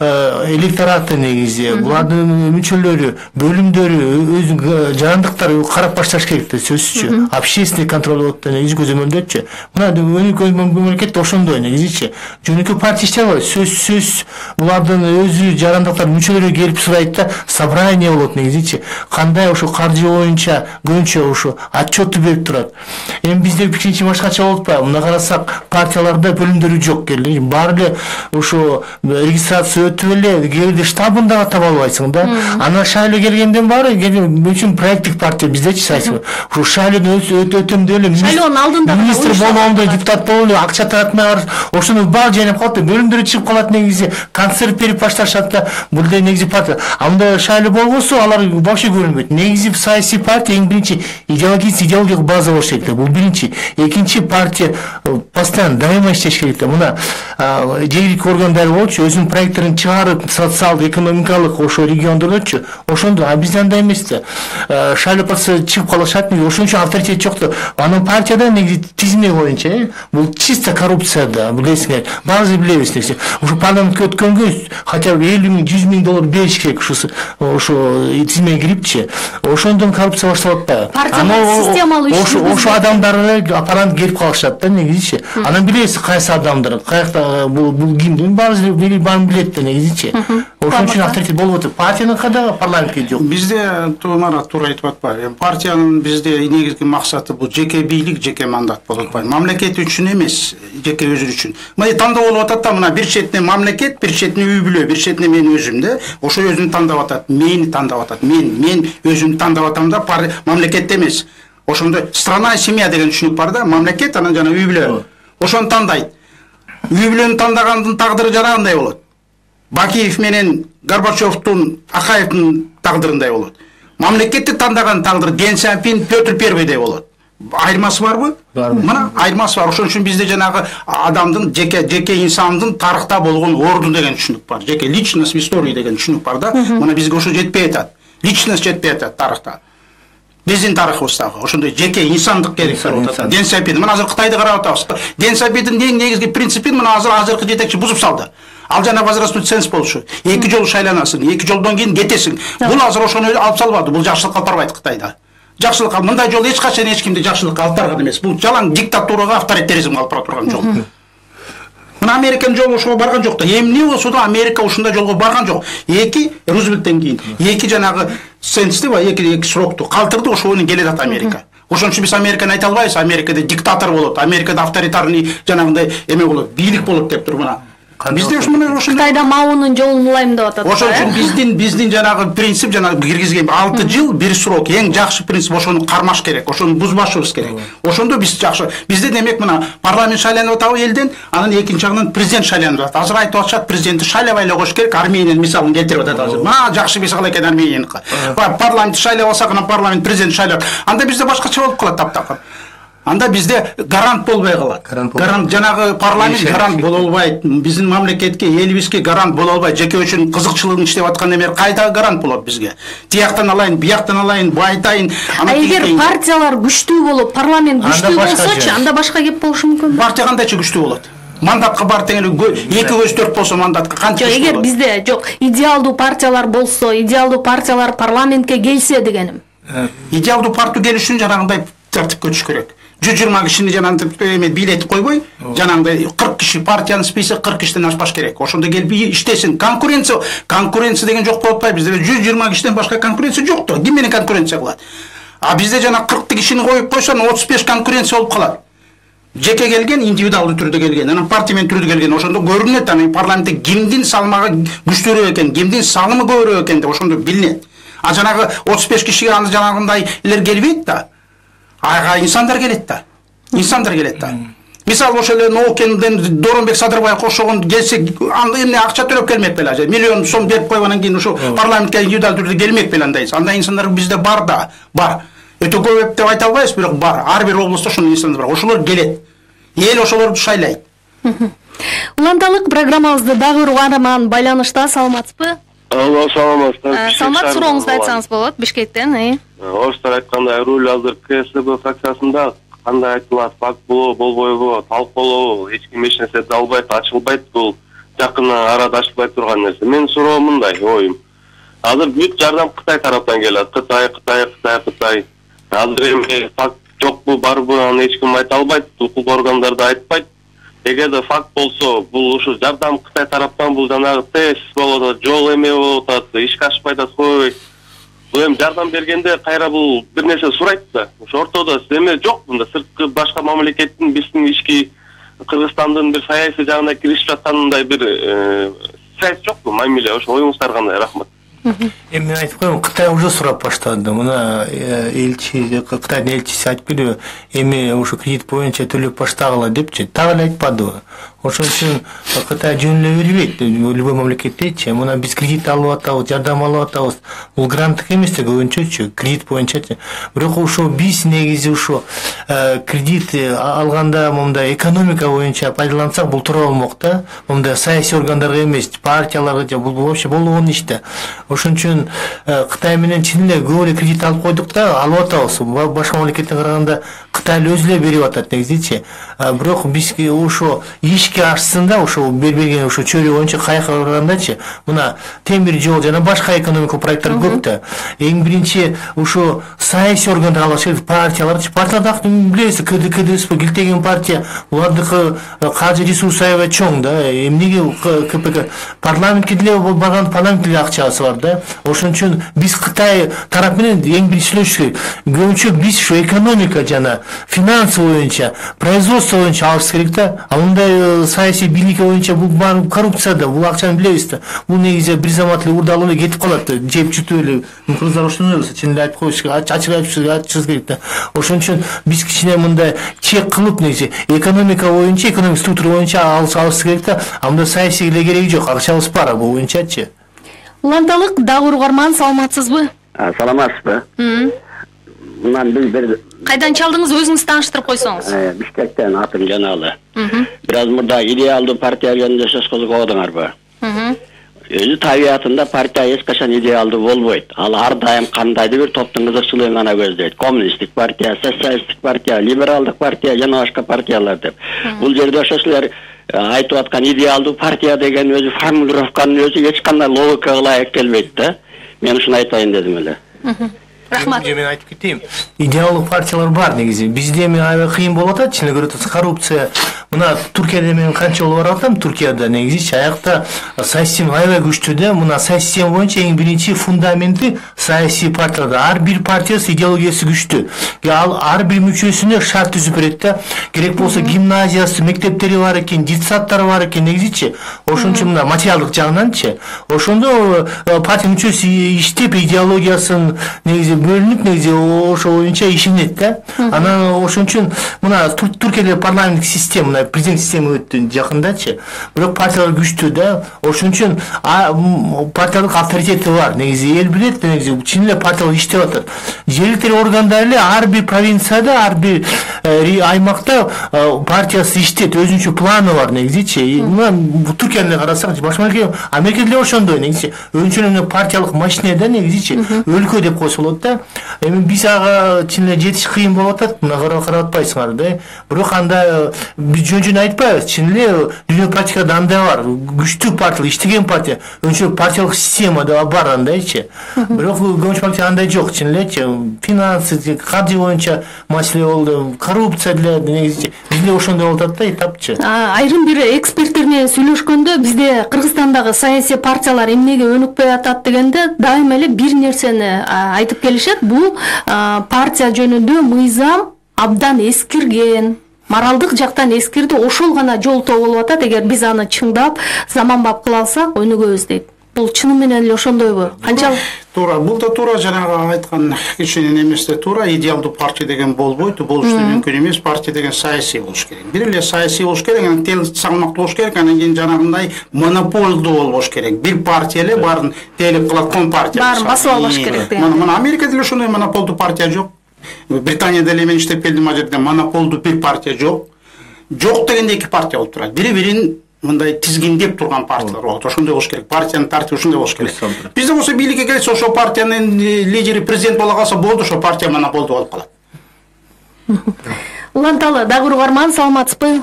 электораты негизи, булардын мүчөлөрү, бөлүмдөрү, өзүнүн жарандыктары карап башташ керек да, сөзсүзчү. Общественный контроль болот да, негизи көзөмөлдөчү. Мына өнүккөн мамлекет ошондой негизичи. Жөнөкөй партия иштеп албайт, сөзсүз булардын өзү жарандыктар мүчөлөрү келип сурайт да, собрание болот негизичи. Кандай ошо каржы боюнча көбүнчө ошо отчету берип турат. Эми бизде кичинче башкача болуп атпайбы? Мына карасак, партияларда бөлүмдөрү жок келди. Баары эле ошо регистрация өтүп эле, кээде штабын дагы таба албайсың да. Анан шайлоо келгенден баары үчүн проекттик партия биздечи сайсы. Ушул шайлоодон өтөм деп эле шайлоонун алдында министр боломду, депутат боломду, акча таратмай ошону баары жайнап калат да, бөлүмдөрү чыгып калат негизи, концерт берип башташат да. Бул да негизи партия. Анда шайлоо болбосо алар вообще көрүнбөйт. Негизи саясий партия эң биринчи идеологиялык база болуш керек да. Бул биринчи. Экинчи, партия постоянно дайыма иштеш керек да. Мына жергиликтик органдар болчу, өзүнүн проекттерин чыгарып, социалдык, экономикалык ошо региондордочу, ошондо, а бизде андай эмес да. Шайлоо патса чыгып калышат, ошон үчүн авторитет жок да. Анын партияда негизи тизме боюнча, бул чисто коррупция да, билесиңер. Баары билебиз негизи. Ошо парламентке өткөнгө хотя бы 50 000, 100 000 доллар бериш керек ошо тизмеге кирипчи. Ошондон коррупция башталып атпайбы? Партия системалуу иштеп ошо адамдар парламентке келип калышат да, негизичи. Анан билебиз кайсы адамдар, каякта бул ким, баары билет да, негизичи. Ошон үчүн авторитет болуп атат. Партиянын кадагы парламентке жок. Бизде Марат туура айтып атпайбы? Партиянын бизде негизги максаты бул жеке бийлик, жеке мандат болуп атпайбы? Мамлекет үчүн эмес, жеке өзү үчүн. Мына тандоо болуп атат да, мына бир четине мамлекет, бир четине үй бүлө, бир четине мен өзүм да. Ошо өзүн тандап атат, мени тандап атат. Мен өзүмдү тандап атам да, мамлекет эмес. Ошондо страна и семья деген түшүнүк бар да, мамлекет анан жана үй бүлө. Ошону тандайт. Үй бүлөнү тандагандын тагдыры жанагындай болот. Бакиев менен Горбачевдун, Акаевдин тагдырындай болот. Мамлекетти тандаган тагдыр Дэн Сяопин, Петр Первыйдай болот. Айырмасы барбы? Мына айырмасы бар. Ошон үчүн бизде жанагы адамдын, жеке инсандын тарыхта болгон орду деген түшүнүк бар. Жеке личность в истории деген түшүнүк бар да. Мына бизге ошо жетпей атат. Личность жетпей атат тарыхта. Биздин тарыхыбыздагы ошондой жеке инсандык керек болуп атат. Дэн Сяопин, мына азыр Кытайды карап атабыз. Дэн Сяопиндин эң негизги принципин мына азыркы жетекчи бузуп салды. Ал жана возрастной ценз болушу. 2 жолу шайланасың, 2 жолдон кийин кетесиң. Бул азыр ошону алып салбады. Бул жакшылыкка алып барбайт Кытайда. Жакшылыкка мындай жол эч качан эч кимди жакшылыкка алып барган эмес. Бул жалаң диктатурага, авторитаризмге алып бара турган жол. Мына Американын жолу ошого барган жок да. Эмне болсо да Америка ушундай жолго барган жок. 2 Рузвельттен кийин 2 жанагы цензди ва 2 срокту калтырды, ошого менен келе жатат Америка. Ошон үчүн биз Американы айта албайбыз. Америкада диктатор болот, Америкада авторитарный жанагындай эме болот, бийлик болот деп туруп мына. Бизде ошондой Кытайда Маонун жолун улайм деп атат. Ошон үчүн биздин жанагы принцип, жанагы киргизген 6 жыл 1 срок эң жакшы принцип, ошону кармаш керек, ошону бузбашыбыз керек. Ошондо биз жакшы. Бизде демек мына парламент шайланып атабы элден, анан экинчи жагынан президент шайланып атат. Азыр айтып атышат, президентти шайлабай эле коюш керек, Армениянын мисалын келтирип атат азыр. Мына жакшы мисал экен Арменияныкы. Парламент шайлап алсак, анан парламент президент шайлап. Анда бизде башкача болуп калат таптакыр. Анда бизде гарант болбой калат. Гарант жанагы парламент гарант боло албайт. Биздин мамлекетке, элибизге гарант боло албайт. Жеке үчүн кызыкчылыгын иштеп аткан эмер кайда гарант болот бизге? Тияктан алайын, бияктан алайын, байтайын. Эгер партиялар күчтүү болуп, парламент күчтүү болсочу, анда башка кеп болушу мүмкүн. Партия кандайча күчтүү болот? Мандатка бар тең эле 2 көз 4 болсо мандатка канча? Жок, эгер бизде жок, идеалдуу партиялар болсо, идеалдуу партиялар парламентке келсе дегеним. Идеалдуу партия келиш үчүн жанагындай тартипке түшүш керек. 120 кишини жанагындай бийлетип койбой, жанагындай 40 киши партиянын список 40 кишиден ашпаш керек. Ошондо келип иштесин. Конкуренция деген жок болуп атпайбы? Бизде 120 кишиден башка конкуренция жок да. Ким менен конкуренция кылат? А бизде жана 40 кишини коюп койсоң 35 конкуренция болуп калат. Жеке келген, индивидуалдуу түрдө келген, анан партия түрдө келген, ошондо көрүнөт, анан парламентте кимдин салмагы күчтүүрөөк экен, кимдин салымы көбүрөөк экен деп ошондо билинет. А жанагы 35 кишиге аны жанагындай элер келбейт да. Ага инсандар келет да. Мисалы ошол эле Ноокенден Доронбек Садырбаев кошогон келсе, анда эмне акча төлөп келмек беле, миллион сом берип койгондон кийин ошо парламентке индивидуалдуу түрдө келмек беле андай. Андай инсандар бизде бар да, бар. Өтө көп деп айта албайбыз, бирок бар. Ар бир областта ошондой инсандар бар. Ошолор келет. Эл ошолорду шайлайт. Уланталык программабызды дагы угарман байланышта, саламатсызбы? Алло, саламатсызбы. Саламат, сурооңузду айтсаңыз болот, Бишкектен. Орустар айткандай, руль азыр КСДБ фракциясында кандай айтылат, факт болобу, болбойбу, талкуулоо, эч ким эч нерсе айта албайт, ачылбайт, бул жакын арада ачылбай турган нерсе. Мен суроом мындай, оюм. Азыр бүт жардам Кытай тараптан келет. Кытай. Азыр эми факт жокпу, барбы, аны эч ким айта албайт, укук органдары да айтпайт. Эгерде факт болсо, бул ушу жардам Кытай тараптан бул жанагы тест болуп атат, жол эме болуп атат, ишке ашпай да койбойт. Бул эми жардам бергенде кайра бул бир нерсе сурайт да. Ошо ортодо эме жок мында сырткы башка мамлекеттин биздин ички Кыргызстандын бир саясий жагына киришип жаткандай бир связь жокпу, мамиле. Ошо оюңуздар кандай? Рахмат. Эми мен айтып коем, Кытай уже сурап баштады. Мына элчи, Кытайдын элчиси айтып келиби, эми ушу кредит боюнча төлөп баштагыла депчи, так эле айтпадыбы? Ошон үчүн Кытай жөн эле бербейт, любой мамлекеттечи. Мына биз кредит алып атабыз, жардам алып атабыз. Бул гранттык эмес да көбүнчөчү, кредит боюнчачы. Бирок ошо биз негизи ошо кредит алганда мындай экономика боюнча пайдалансак бул туура болмок да. Мындай саясий органдарга эмес, партияларга бул вообще болгон иш да. Ошон үчүн Кытай менен чын эле көп эле кредит алып койдук да, алып атабыз. Башка мамлекетке караганда Кытай өзү эле берип атат негизичи. Бирок биз ошо ишке ашсын да, ошо бербеген ошо чөйрө боюнча каяка карагандачы, мына темир жол жана башка экономикалык проекттер көп да. Эң биринчи ошо саясий органдар алыш керек, партияларды билебиз, КДСП килтеген партия, булардыкы каржы ресурсы аябай чоң да. Эмнеге КПК парламентке деле барган, парламентке акчасы бар да. Ошон үчүн биз Кытай тарап менен эң биринчи сүйлөшүш керек. Көбүнчө биз ошо экономика жана финанс боюнча, производство боюнча алыш керек да. А мындай саясий бийлик боюнча бул баары коррупция да, бул акчаны билебиз да. Бул негизи бир замат эле урдалып эле кетип калат да. Жеп жутуп эле кыргыздар ошондой болсо чын эле айтып коюш керек, ачык айтышыбыз керек да. Ошон үчүн биз кичине мындай чек кылып негизи экономика боюнча, экономик структура боюнча алыш керек да. А мында саясий эле кереги жок, акчабыз бар бул боюнчачы. Уланталык дагы угарман, саламатсызбы? Саламатсызбы? Мынан биз бир кайдан чалдыңыз, өзүңүз тааныштырып койсоңуз? Бишкектен, атым Жаналы. Бир аз мурда идеалдуу партия жөнүндө сөз козгодуңарбы? Өзү табиятында партия эч качан идеалдуу болбойт. Ал ар дайым кандайдыр бир топтун кызыкчылыгын гана көздөйт. Коммунисттик партия, социалисттик партия, либералдык партия жана башка партиялар деп. Бул жерде ошо силер айтып аткан идеалдуу партия деген өзү формулировканын өзү эч кандай логикага ылайык келбейт да. Мен ушуну айтайын дедим эле. Рахмат. Мен айтып кетейин. Идеалдык партиялар бар негизи. Бизде эми аябай кыйын болуп атат, чын эле көрүп атасыз, коррупция. Мына Туркияда мен канча жолу барып атам, Туркияда негизи аякта саясий аябай күчтүү да. Мына саясий боюнча эң биринчи фундаменти саясий партияларда. Ар бир партиясы идеологиясы күчтүү. Ал ар бир мүчөсүнө шарт түзүп берет да. Керек болсо гимназиясы, мектептери бар экен, детсадтары бар экен негизичи. Ошон үчүн мына материалдык жагынанчы. Ошондо партия мүчөсү иштеп идеологиясын негизи бөлүнүп негизи ошо боюнча ишенет да. Анан ошон үчүн мына Туркияда парламенттик система, президент система өттү жакындачы. Бирок партиялар күчтүү да. Ошон үчүн партиялык авторитети бар. Негизи эл билет, негизи чын эле партиялар иштеп атат. Жергиликтүү органдар эле ар бир провинцияда, ар бир аймакта партиясы иштейт, өзүнчө планы бар негизичи. Мына Туркияны карасак, башка Америкада ошондой негизи. Өзүнчө партиялык машина да негизичи. Өлкө деп койсо болот да. да. Эми биз ага чын эле жетиш кыйын болуп атат. Мына карап атпайсыңар да. Бирок анда биз жөн айтпайбыз. Чын эле дүйнө практикада андай бар. Күчтүү партия, иштеген партия, өнчө партиялык система да бар андайчы. Бирок көбүнчө партия андай жок. Чын эле финансы, каржы боюнча маселе болду, коррупция деле негизи бизде ошондой болуп атат да, этапчы. Айрым бир эксперттер менен сүйлөшкөндө бизде Кыргызстандагы саясий партиялар эмнеге өнүкпөй атат дегенде дайыма эле бир нерсени айтып келишет. Бул партия жөнүндө мыйзам абдан эскирген, моралдык жактан эскирди, ошол гана жолтоо болуп атат. Эгер биз аны чыңдап, заманбап кыла алсак өнүгөбүз дейт. Бул чыны менен эле ошондойбу? Канчалык туура? Бул да туура, жанагы айткан кишинин эмеси туура. Идеалдуу партия деген болбойт, болушу мүмкүн эмес. Партия деген саясий болуш керек. Бир эле саясий болуш керек, анан тел салмактуу болуш керек, анан кийин жанагындай монополдуу болбош керек. Бир партия эле баарын тейлеп кылат, компартия. Баарын басып албаш керек деген. Мына Америкада деле ошондой монополдуу партия жок. Британияда эле мен иштеп келдим, ал жерде монополдуу бир партия жок. Жок дегенде эки партия болуп турат. Бири-бирин мындай тизгиндеп турган партиялар болот. Ошондой болуш керек. Партиянын тартиби ошондой болуш керек. Бизде болсо бийликке келсе, ошо партиянын лидери президент боло калса болду, ошо партия монополдуу болуп калат. Уланталы, дагы угарман, саламатсызбы?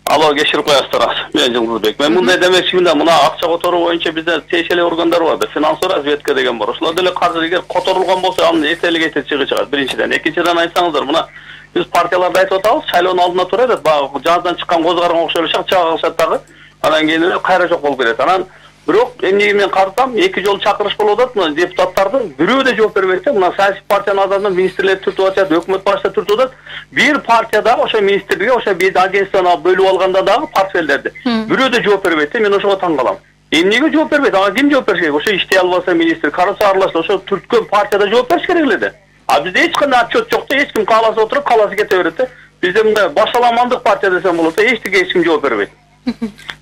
Алло, кечирип коесуздар. Мен Жылдызбек. Мен мындай демекчимин да, мына акча которуу боюнча бизде тиешелүү органдар бар да, финансовый разведка деген бар. Ошолор деле каржы эгер которулган болсо, аны эстелик этип чыгат. Биринчиден, экинчиден айтсаңыздар, мына биз партияларды айтып атабыз, шайлоонун алдына тура берет, баягы жаздан чыккан козгарган окшоп эле чагышат дагы. Анан кийин эле кайра жок болуп кетет. Анан бирок эмнеге мен карасам, эки жолу чакырыш болуп атат, мына депутаттарды бирөө да жооп бербейт да. Мына саясий партиянын адамдарын министрлер түртүп атат, өкмөт башчылары түртүп атат. Бир партияда ошо министрликке, ошо бир агентствону бөлүп алганда дагы портфелдерди бирөө да жооп бербейт да. Мен ошого таң калам. Эмнеге жооп бербейт? Ага ким жооп бериш керек? Ошо иштей албаса министр, караса аралашса, ошо түрткөн партияда жооп бериш керек эле да. А бизде эч кандай отчет жок да, эч ким кааласа отуруп, кааласа кете берет да. Бизде мындай башаламандык партия десем болот да, эч ким жооп бербейт.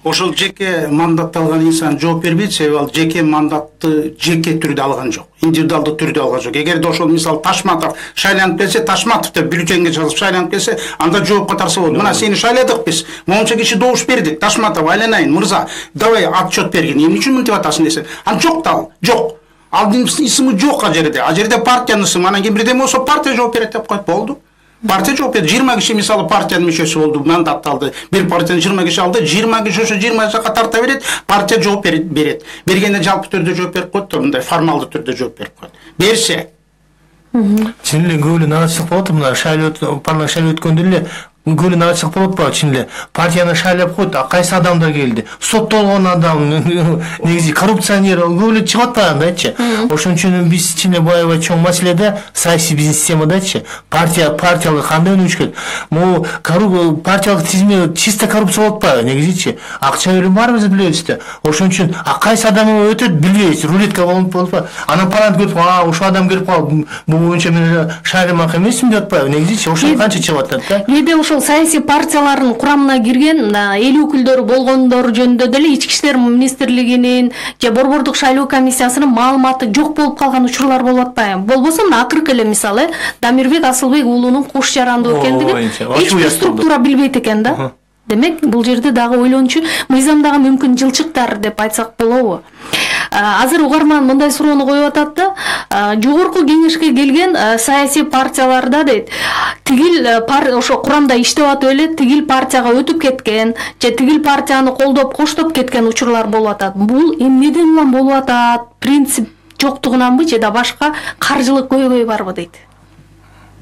Ошол жеке мандатты алган инсан жооп бербейт, себеби ал жеке мандатты жеке түрдө алган жок, индивидуалдуу түрдө алган жок. Эгерде ошол мисалы Ташматов шайланып келсе, Ташматов деп бюллетенге жазып шайланып келсе, анда жоопко тарса болот. Мына сени шайладык биз, монча киши добуш бердик, Ташматов айланайын, мырза, давай отчет бергин, эмне үчүн мынтип атасың десе, ан жок да ал, жок. Алдын исми жок ал жерде. Ал жерде партиянын исми, анан кийин бирдеме болсо партия жооп берет деп коет, болду. Партия жооп берет. 20 киши мисалы партиянын мүчөсү болду, мандат алды. Бир партиянын 20 киши алды, 20 киши ошо 20 жакка тарта берет, партия жооп берет. Бергенде жалпы түрдө жооп берип коет, мындай формалдуу түрдө жооп берип коет. Берсе. Чын эле көп эле наачылык болот, мына парламент шайлоо өткөндө эле көп эле наачылык болот ба, чын эле партияны шайлап койт, кайсы адамдар келди, соттолгон адам, негизи коррупционер көп эле чыгып атпайбы андайчы. Ошон үчүн биз чын эле аябай чоң маселеде саясий бизнес системадачы партиялык кандай өнүгүш керек. Могу партиялык тизме чисто коррупция болуп атпайбы негизичи. Акча өлүм баарыбыз билебиз да. Ошон үчүн кайсы адам өтөт билбейбиз, рулетка болуп атпайбы. Анан парламент көрүп, ошол адам келип калды, бул боюнча мен шайламак эмесмин деп атпайбы негизичи. Ошол канча чыгып атат да. Кээде ошол саясий партиялардын курамына кирген эл өкүлдөрү болгондор жөнүндө деле ички иштер министрлигинин же борбордук шайлоо комиссиясынын маалыматы жок болуп калган учурлар болуп атпайбы? Болбосо мына акыркы эле мисалы Дамирбек Асылбек уулунун кош жарандуу экендигин эч бир структура билбейт экен да. Демек бул жерде дагы ойлончу мыйзамдагы мүмкүн жылчыктар деп айтсак болобу? Азыр угарман мындай суроону коюп атат да, жогорку кеңешке келген саясий партияларда дейт, тигил ошо курамда иштеп атып эле тигил партияга өтүп кеткен же тигил партияны колдоп коштоп кеткен учурлар болуп атат. Бул эмнеден улам болуп атат? Принцип жоктугунанбы же да башка каржылык көйгөй барбы дейт?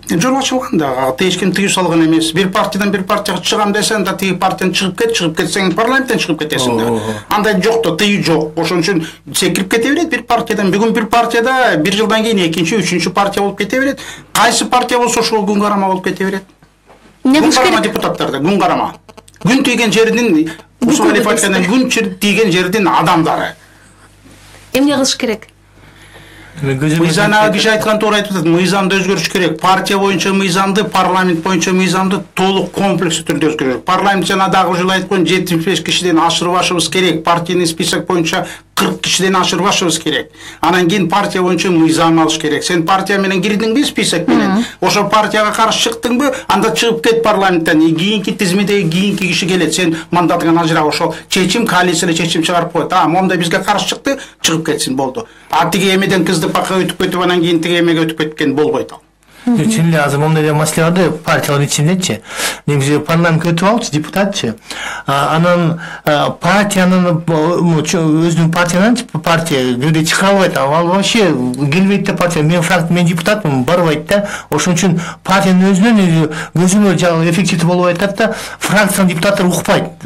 Жол ачылган да, эч ким тыюу салган эмес. Бир партиядан бир партияга чыгам десең да, тиги партиядан чыгып кетсең парламенттен чыгып кетесиң да. Андай жок да, тыюу жок. Ошон үчүн секирип кете берет бир партиядан. Бүгүн бир партияда, бир жылдан кийин экинчи, үчүнчү партия болуп кете берет. Кайсы партия болсо ошол күн карама болуп кете берет. Күн карама депутаттарды, күн карама. Күн тийген жердин, ушул партиядан күн тийген жердин адамдары. Эмне кылыш керек? Мыйзам киши айткан туура айтып атат. Мыйзамды өзгөрүш керек. Партия боюнча мыйзамды, парламент боюнча мыйзамды толук комплекстүү түрдө өзгөрүш керек. Парламент жана дагы ушул айткан 75 кишиден ашырбашыбыз керек. Партийный список боюнча 40 кишиден ашырбашыбыз керек. Анан кийин партия боюнча мыйзам алыш керек. Сен партия менен кирдиңби, список менен? Ошо партияга каршы чыктыңбы? Анда чыгып кет парламенттен. Кийинки тизмедеги кийинки киши келет. Сен мандатыңан ажыра, ошо чечим коалицияда чечим чыгарып коет. Момда бизге каршы чыкты, чыгып кетсин болду. Тиги эмеден кызды пакка өтүп кетип, анан кийин тиги эмеге өтүп кеткен болбойт ал. Чын эле азыр момундай маселе бар да, партиялар ичиндечи. Негизи парламентке өтүп алчу депутатчы. Анан партиянын өзүнүн партия кирди чыга албайт. Ал вообще келбейт да партия. Мен депутатмын, барбайт да. Ошон үчүн партиянын өзүнөн көзүмө жагы эффективдүү болбой атат да, фракциянын депутаттары укпайт.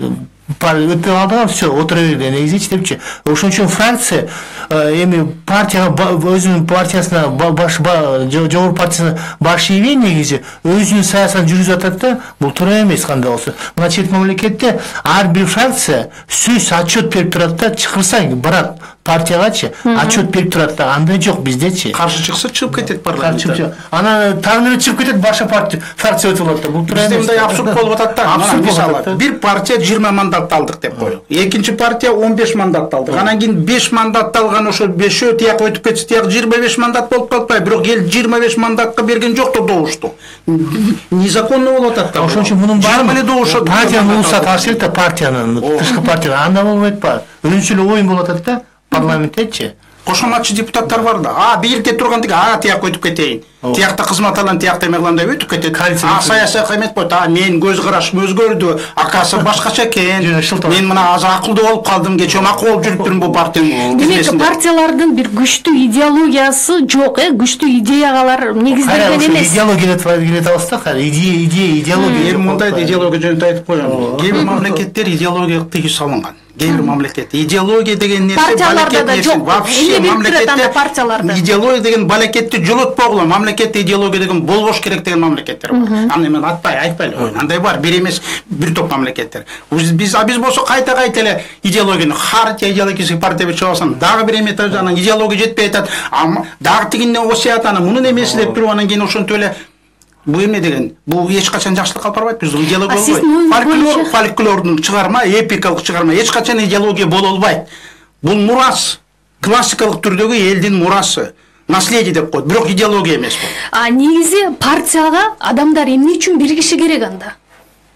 Өтпөй алдыга все отура берди негизичи депчи. Ошон үчүн фракция эми партияга өзүнүн партиясына жогорку партиясына баш ийбей негизи өзүнүн саясатын жүргүзүп атат да, бул туура эмес кандай болсо. Мына чет мамлекетте ар бир фракция сөз отчет берип турат да, чакырсаң барат партиягачы отчет берип турат да, андай жок биздечи. Каршы чыкса чыгып кетет парламенттен. Анан тагы чыгып кетет башка фракция өтүп алат да. Бул туура эмес. Бизде мындай абсурд болуп атат да. Мисалы, бир партия 20 мандат алдык деп коелук. Экинчи партия 15 мандат алдык. Анан кийин 5 мандат алган ошо 5-өө тияк өтүп кетсе, тияк 25 мандат болуп калпай, бирок эл 25 мандатка берген жок да добушту. Незаконно болуп атат да. Ошон үчүн мунун баары партиянын улуса каршы да, партиянын тышкы партия анда болбойт ба? Өзүнчө эле оюн болуп атат да парламенттечи. Кошоматчы депутаттар бар да. Бийиликте турган тиги тияк өтүп кетейин. Тиякта кызмат алам, тиякта эме кылам деп өтүп кетет. Саясий кыймет койт. Мен көз карашым өзгөрдү. Акасы башкача экен. Мен мына азыр акылдуу болуп калдым, кечээ акыл болуп жүрүптүрмүн бул партиянын. Демек партиялардын бир күчтүү идеологиясы жок, күчтүү идеялар негизделген эмес. Идеология келет алсак, идеология. Мындай идеология жөнүндө айтып коеюн. Кээ бир мамлекеттер идеологияга тыюу салынган. Кээ бир мамлекетте идеология деген нерсе партияларда да жок. Вообще мамлекетте идеология деген балакетти жолотпогула. Мамлекетте идеология деген болбош керек деген мамлекеттер бар. Аны мен айтпайлы. Андай бар, бир эмес, бир топ мамлекеттер. Биз болсо кайта эле идеологияны хартия идеологический партия чыгып алсам, дагы бир эме анан идеология жетпей атат. Дагы тигине осуят аны, мунун эмеси деп туруп анан кийин ошентип эле бул эме деген, бул эч качан жакшылыкка алып барбайт. Биз идеология болбойт. Фольклордун чыгарма, эпикалык чыгарма эч качан идеология боло албайт. Бул мурас, классикалык түрдөгү элдин мурасы. Наследие деп коет, бирок идеология эмес бул. Негизи партияга адамдар эмне үчүн биригиши керек анда?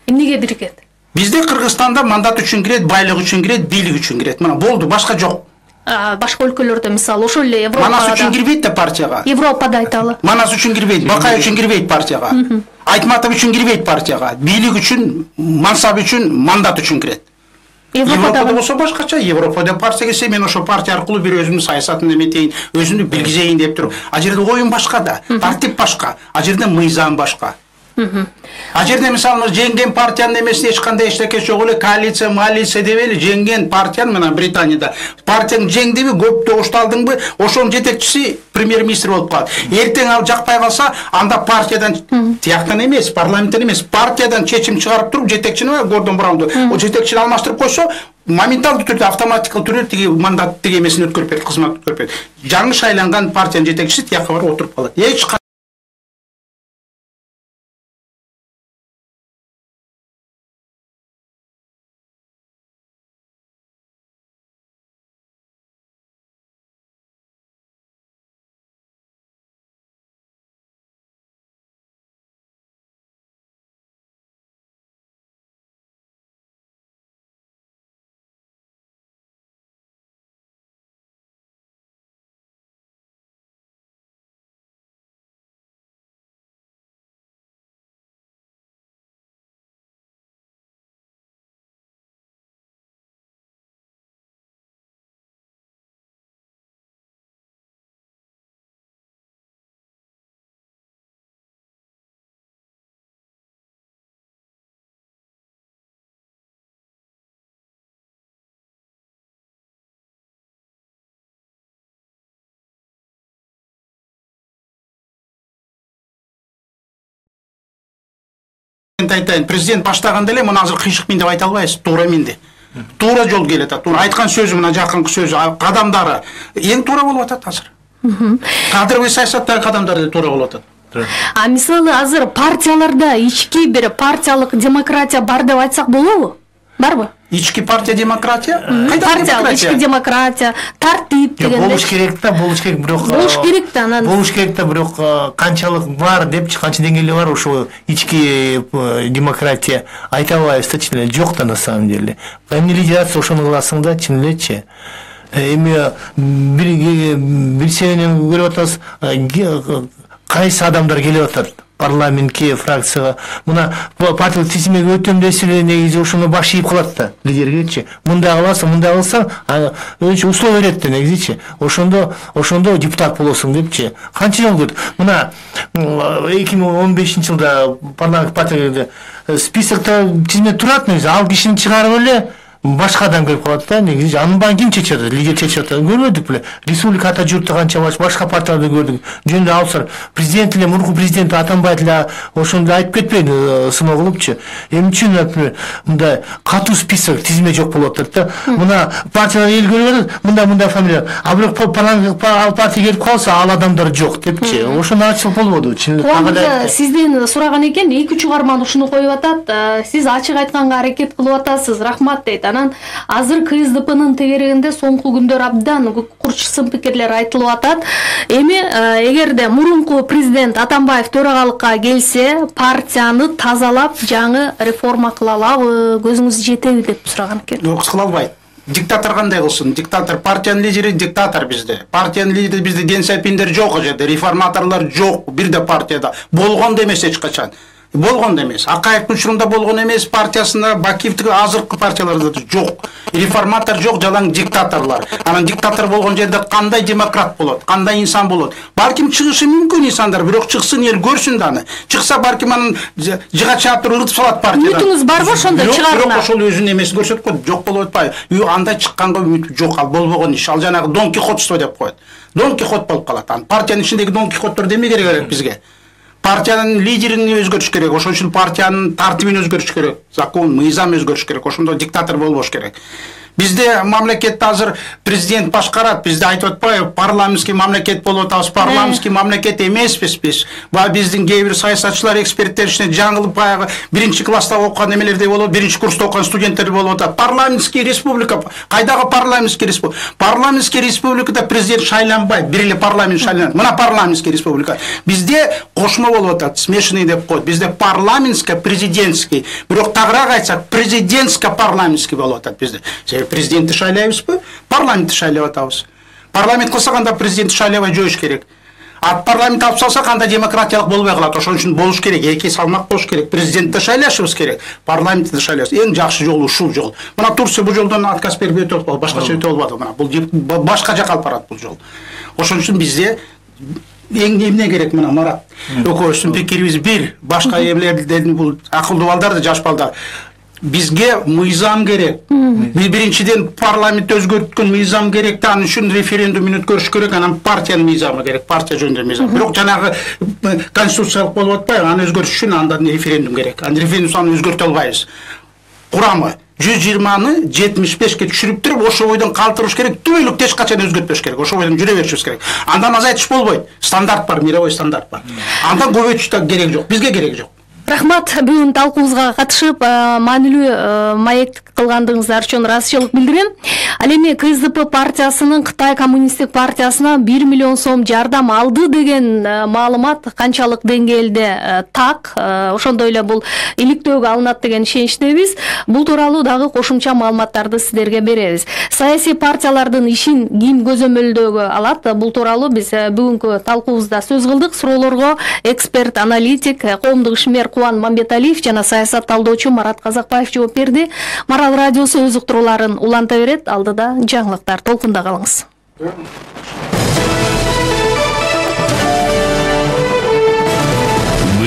Эмнеге биригет? Бизде Кыргызстанда мандат үчүн кирет, байлык үчүн кирет, бийлик үчүн кирет. Мына болду, башка жок. Башка өлкөлөрдө мисалы ошол эле Европада. Манас үчүн кирбейт да партияга. Европада айталы. Манас үчүн кирбейт, Бакай үчүн кирбейт партияга. Айтматов үчүн кирбейт партияга. Бийлик үчүн, мансап үчүн, мандат үчүн кирет. Европада болсо башкача. Европада партия келсе, мен ошо партия аркылуу бир өзүмдүн саясатын эметейин, өзүмдү билгизейин деп туруп. А жерде оюн башка да, тартип башка, а жерде мыйзам башка. А жерде мисалы жеңген партиянын эмесине эч кандай эчтеке жок эле, коалиция деп эле жеңген партиянын мына Британияда партияны жеңдиби, көп добуш алдыңбы, ошонун жетекчиси премьер-министр болуп калат. Эртең ал жакпай калса, анда партиядан тияктан эмес, парламенттен эмес, партиядан чечим чыгарып туруп жетекчини Гордон Браунду, о жетекчини алмаштырып койсо, моменталдуу түрдө автоматикалык түрдө тиги мандат тиги эмесин өткөрүп берет, кызмат өткөрүп берет. Жаңы шайланган партиянын жетекчиси тиякка барып отуруп калат. Эч айтайын, президент баштаганда эле мына азыр кыйшык мен деп айта албайбыз, туура менде. Туура жол келет, туура айткан сөзү мына жакынкы сөзү, кадамдары эң туура болуп атат азыр. Кадровый саясаттагы кадамдар да туура болуп атат. Мисалы азыр партияларда ички бир партиялык демократия бар деп айтсак болобу? Барбы? Ички партия демократия? Партия, ички демократия, тартип деген. Болуш керек да, болуш керек, бирок. Болуш керек да, анан. Болуш керек да, бирок канчалык бар депчи, канча деңгээли бар ошо ички демократия айта албайбыз да, чын эле жок да на самом деле. Эмне лидерация ошону кыласың да, чын элечи. Эми бир себебинен көрүп атабыз, кайсы адамдар келип атат парламентке, фракцияга. Мына партиялык тизимге өтөм десе эле негизи ошону баш ийип калат да лидергечи. Мындай кыласың, мындай кылсаң, өзүнчө условия берет да негизичи. Ошондо депутат болосуң депчи. Канча жыл өтүп. Мына 2015-жылда парламент партияда списокто тизме турат негизи, ал кишини чыгарып эле башка адам келип калат да, негизи анын баарын ким чечет? Лидер чечет. Көрбөдүк беле? Республика ата журтта канча башка партияларды көрдүк. Жөнүндө алсар президент эле, мурунку президент Атамбаев эле ошондо айтып кетпейди, сыноо кылыпчы. Эмне үчүн, например, мындай катуу список тизме жок болуп атат да. Мына партиялар эл көрүп атат, мындай фамилия. А бирок ал партия келип калса, ал адамдар жок депчи. Ошондо ачык болбоду. Сизден сураган экен, 2 чыгарманы ушуну коюп атат. Сиз ачык айтканга аракет кылып атасыз. Рахмат дейт. Анан азыр КСДПнын тегерегинде соңку күндөр абдан курч сын пикирлер айтылып атат. Эми эгерде мурунку президент Атамбаев төрагалыкка келсе, партияны тазалап жаңы реформа кыла алабы, көзүңүз жетеби деп сураган экен. Жок, кыла албайт. Диктатор кандай кылсын? Диктатор, партиянын лидери диктатор bizde. Партиянын лидери bizde Ден Сяопиндер жок о жерде, реформаторлор жок бирде партияда. Болгон да эмес эч качан. Болгон да эмес. Акаевдин учурунда болгон эмес, партиясында, Бакиевдин азыркы партияларда жок. Реформатор жок, жалаң диктаторлор. Анан диктатор болгон жерде кандай демократ болот, кандай инсан болот? Балким чыгышы мүмкүн инсандар, бирок чыксын, эл көрсүн да аны. Чыкса балким анын жыга чаап ыргытып салат партиядан. Үмүтүңүз барбы ошондо чыгарына? Бирок ошол өзүнүн эмесин көрсөтүп коет, жок болуп атпайбы? Андай чыкканга үмүт жок, ал болбогон иш. Ал жанагы Дон Кихотство деп коет. Дон Кихот болуп калат. Анан партиянын ичиндеги Дон Кихоттор деме керек бизге? Партиянын лидерин өзгөртүш керек, ошон үчүн партиянын тартибин өзгөртүш керек, закон, мыйзам өзгөртүш керек, ошондо диктатор болбош керек. Bizde mamlekette hazır prezident başkarat, bizde aytıp atpayбы, parlamentski mamleket болуп атабыз, parlamentski mamleket эмеспиз биз. Ва биздин кээ бир саясатчылар, эксперттер ичинде жаңылып баягы биринчи класста окуган эмелердей болот, биринчи курста окуган студенттер болуп атат. Парламентский республика, кайдагы парламентский республика? Парламентский республикада президент шайланбайт, бир эле парламент шайланат. Мына парламентский республика. Бизде кошмо болуп атат, смешанный деп коет. Бизде парламентский, президентский, бирок тагыраак айтсак, президентско парламентский болуп атат бизде. Президентти шайлайбызбы? Парламентти шайлап атабыз. Парламент кылса кандай президентти шайлабай жоюш керек. А парламент алып салса кандай демократиялык болбой калат. Ошон үчүн болуш керек, эки салмак болуш керек. Президентти шайлашыбыз керек, парламентти да шайлашыбыз. Эң жакшы жол ушул жол. Мына Турция бул жолдон отказ берип өтүп атпады, башкача өтө албады. Мына бул башка жака алып барат бул жол. Ошон үчүн бизде эң эмне керек мына Марат? Экөөбүздүн пикирибиз бир, башка эмелердин бул акылдуу балдар да жаш балдар. Бизге мыйзам керек. Биринчиден парламент өзгөрткөн мыйзам керек, анын үчүн референдум өткөрүш керек, анан партиянын мыйзамы керек, партия жөнүндө мыйзам. Бирок жанагы конституциялык болуп атпайбы, аны өзгөрүш үчүн андан референдум керек. Аны референдумду өзгөртө албайбыз. Курамы 120-ны 75-ке түшүрүп туруп, ошо бойдон калтырыш керек, түбөлүк эч качан өзгөртпөш керек, ошо бойдон жүрө беришибиз керек. Андан азайтыш болбойт. Стандарт бар, мировой стандарт бар. Андан көбөйтүш да керек жок, бизге керек жок. Рахмат, бүгүн талкуубузга катышып, маанилүү маек кылгандыгыңыздар үчүн ыраазычылык билдирем. Ал эми КСДП партиясынын Кытай коммунисттик партиясына 1 миллион сом жардам алды деген маалымат канчалык деңгээлде так, ошондой эле бул иликтөөгө алынат деген ишеничтебиз. Бул тууралуу дагы кошумча маалыматтарды сиздерге беребиз. Саясий партиялардын ишин ким көзөмөлдөөгө алат? Бул тууралуу биз бүгүнкү талкуубузда сөз кылдык. Суроолорго эксперт, аналитик, коомдук ишмер Кубан Мамбеталиев жана саясат талдоочу Марат Казакбаев жооп берди. Марал радиосу өз уктурууларын уланта берет. Алдыда жаңылыктар, толкунда калыңыз.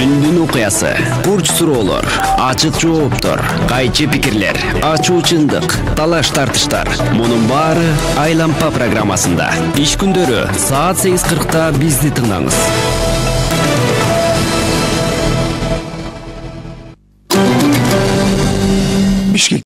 Күндүн окуясы, курч суроолор, ачык жооптор, кайчы пикирлер, ачуу чындык, талаш тартыштар. Мунун баары Айлампа программасында. Иш күндөрү саат 8:40 бизди тыңдаңыз. Бишкек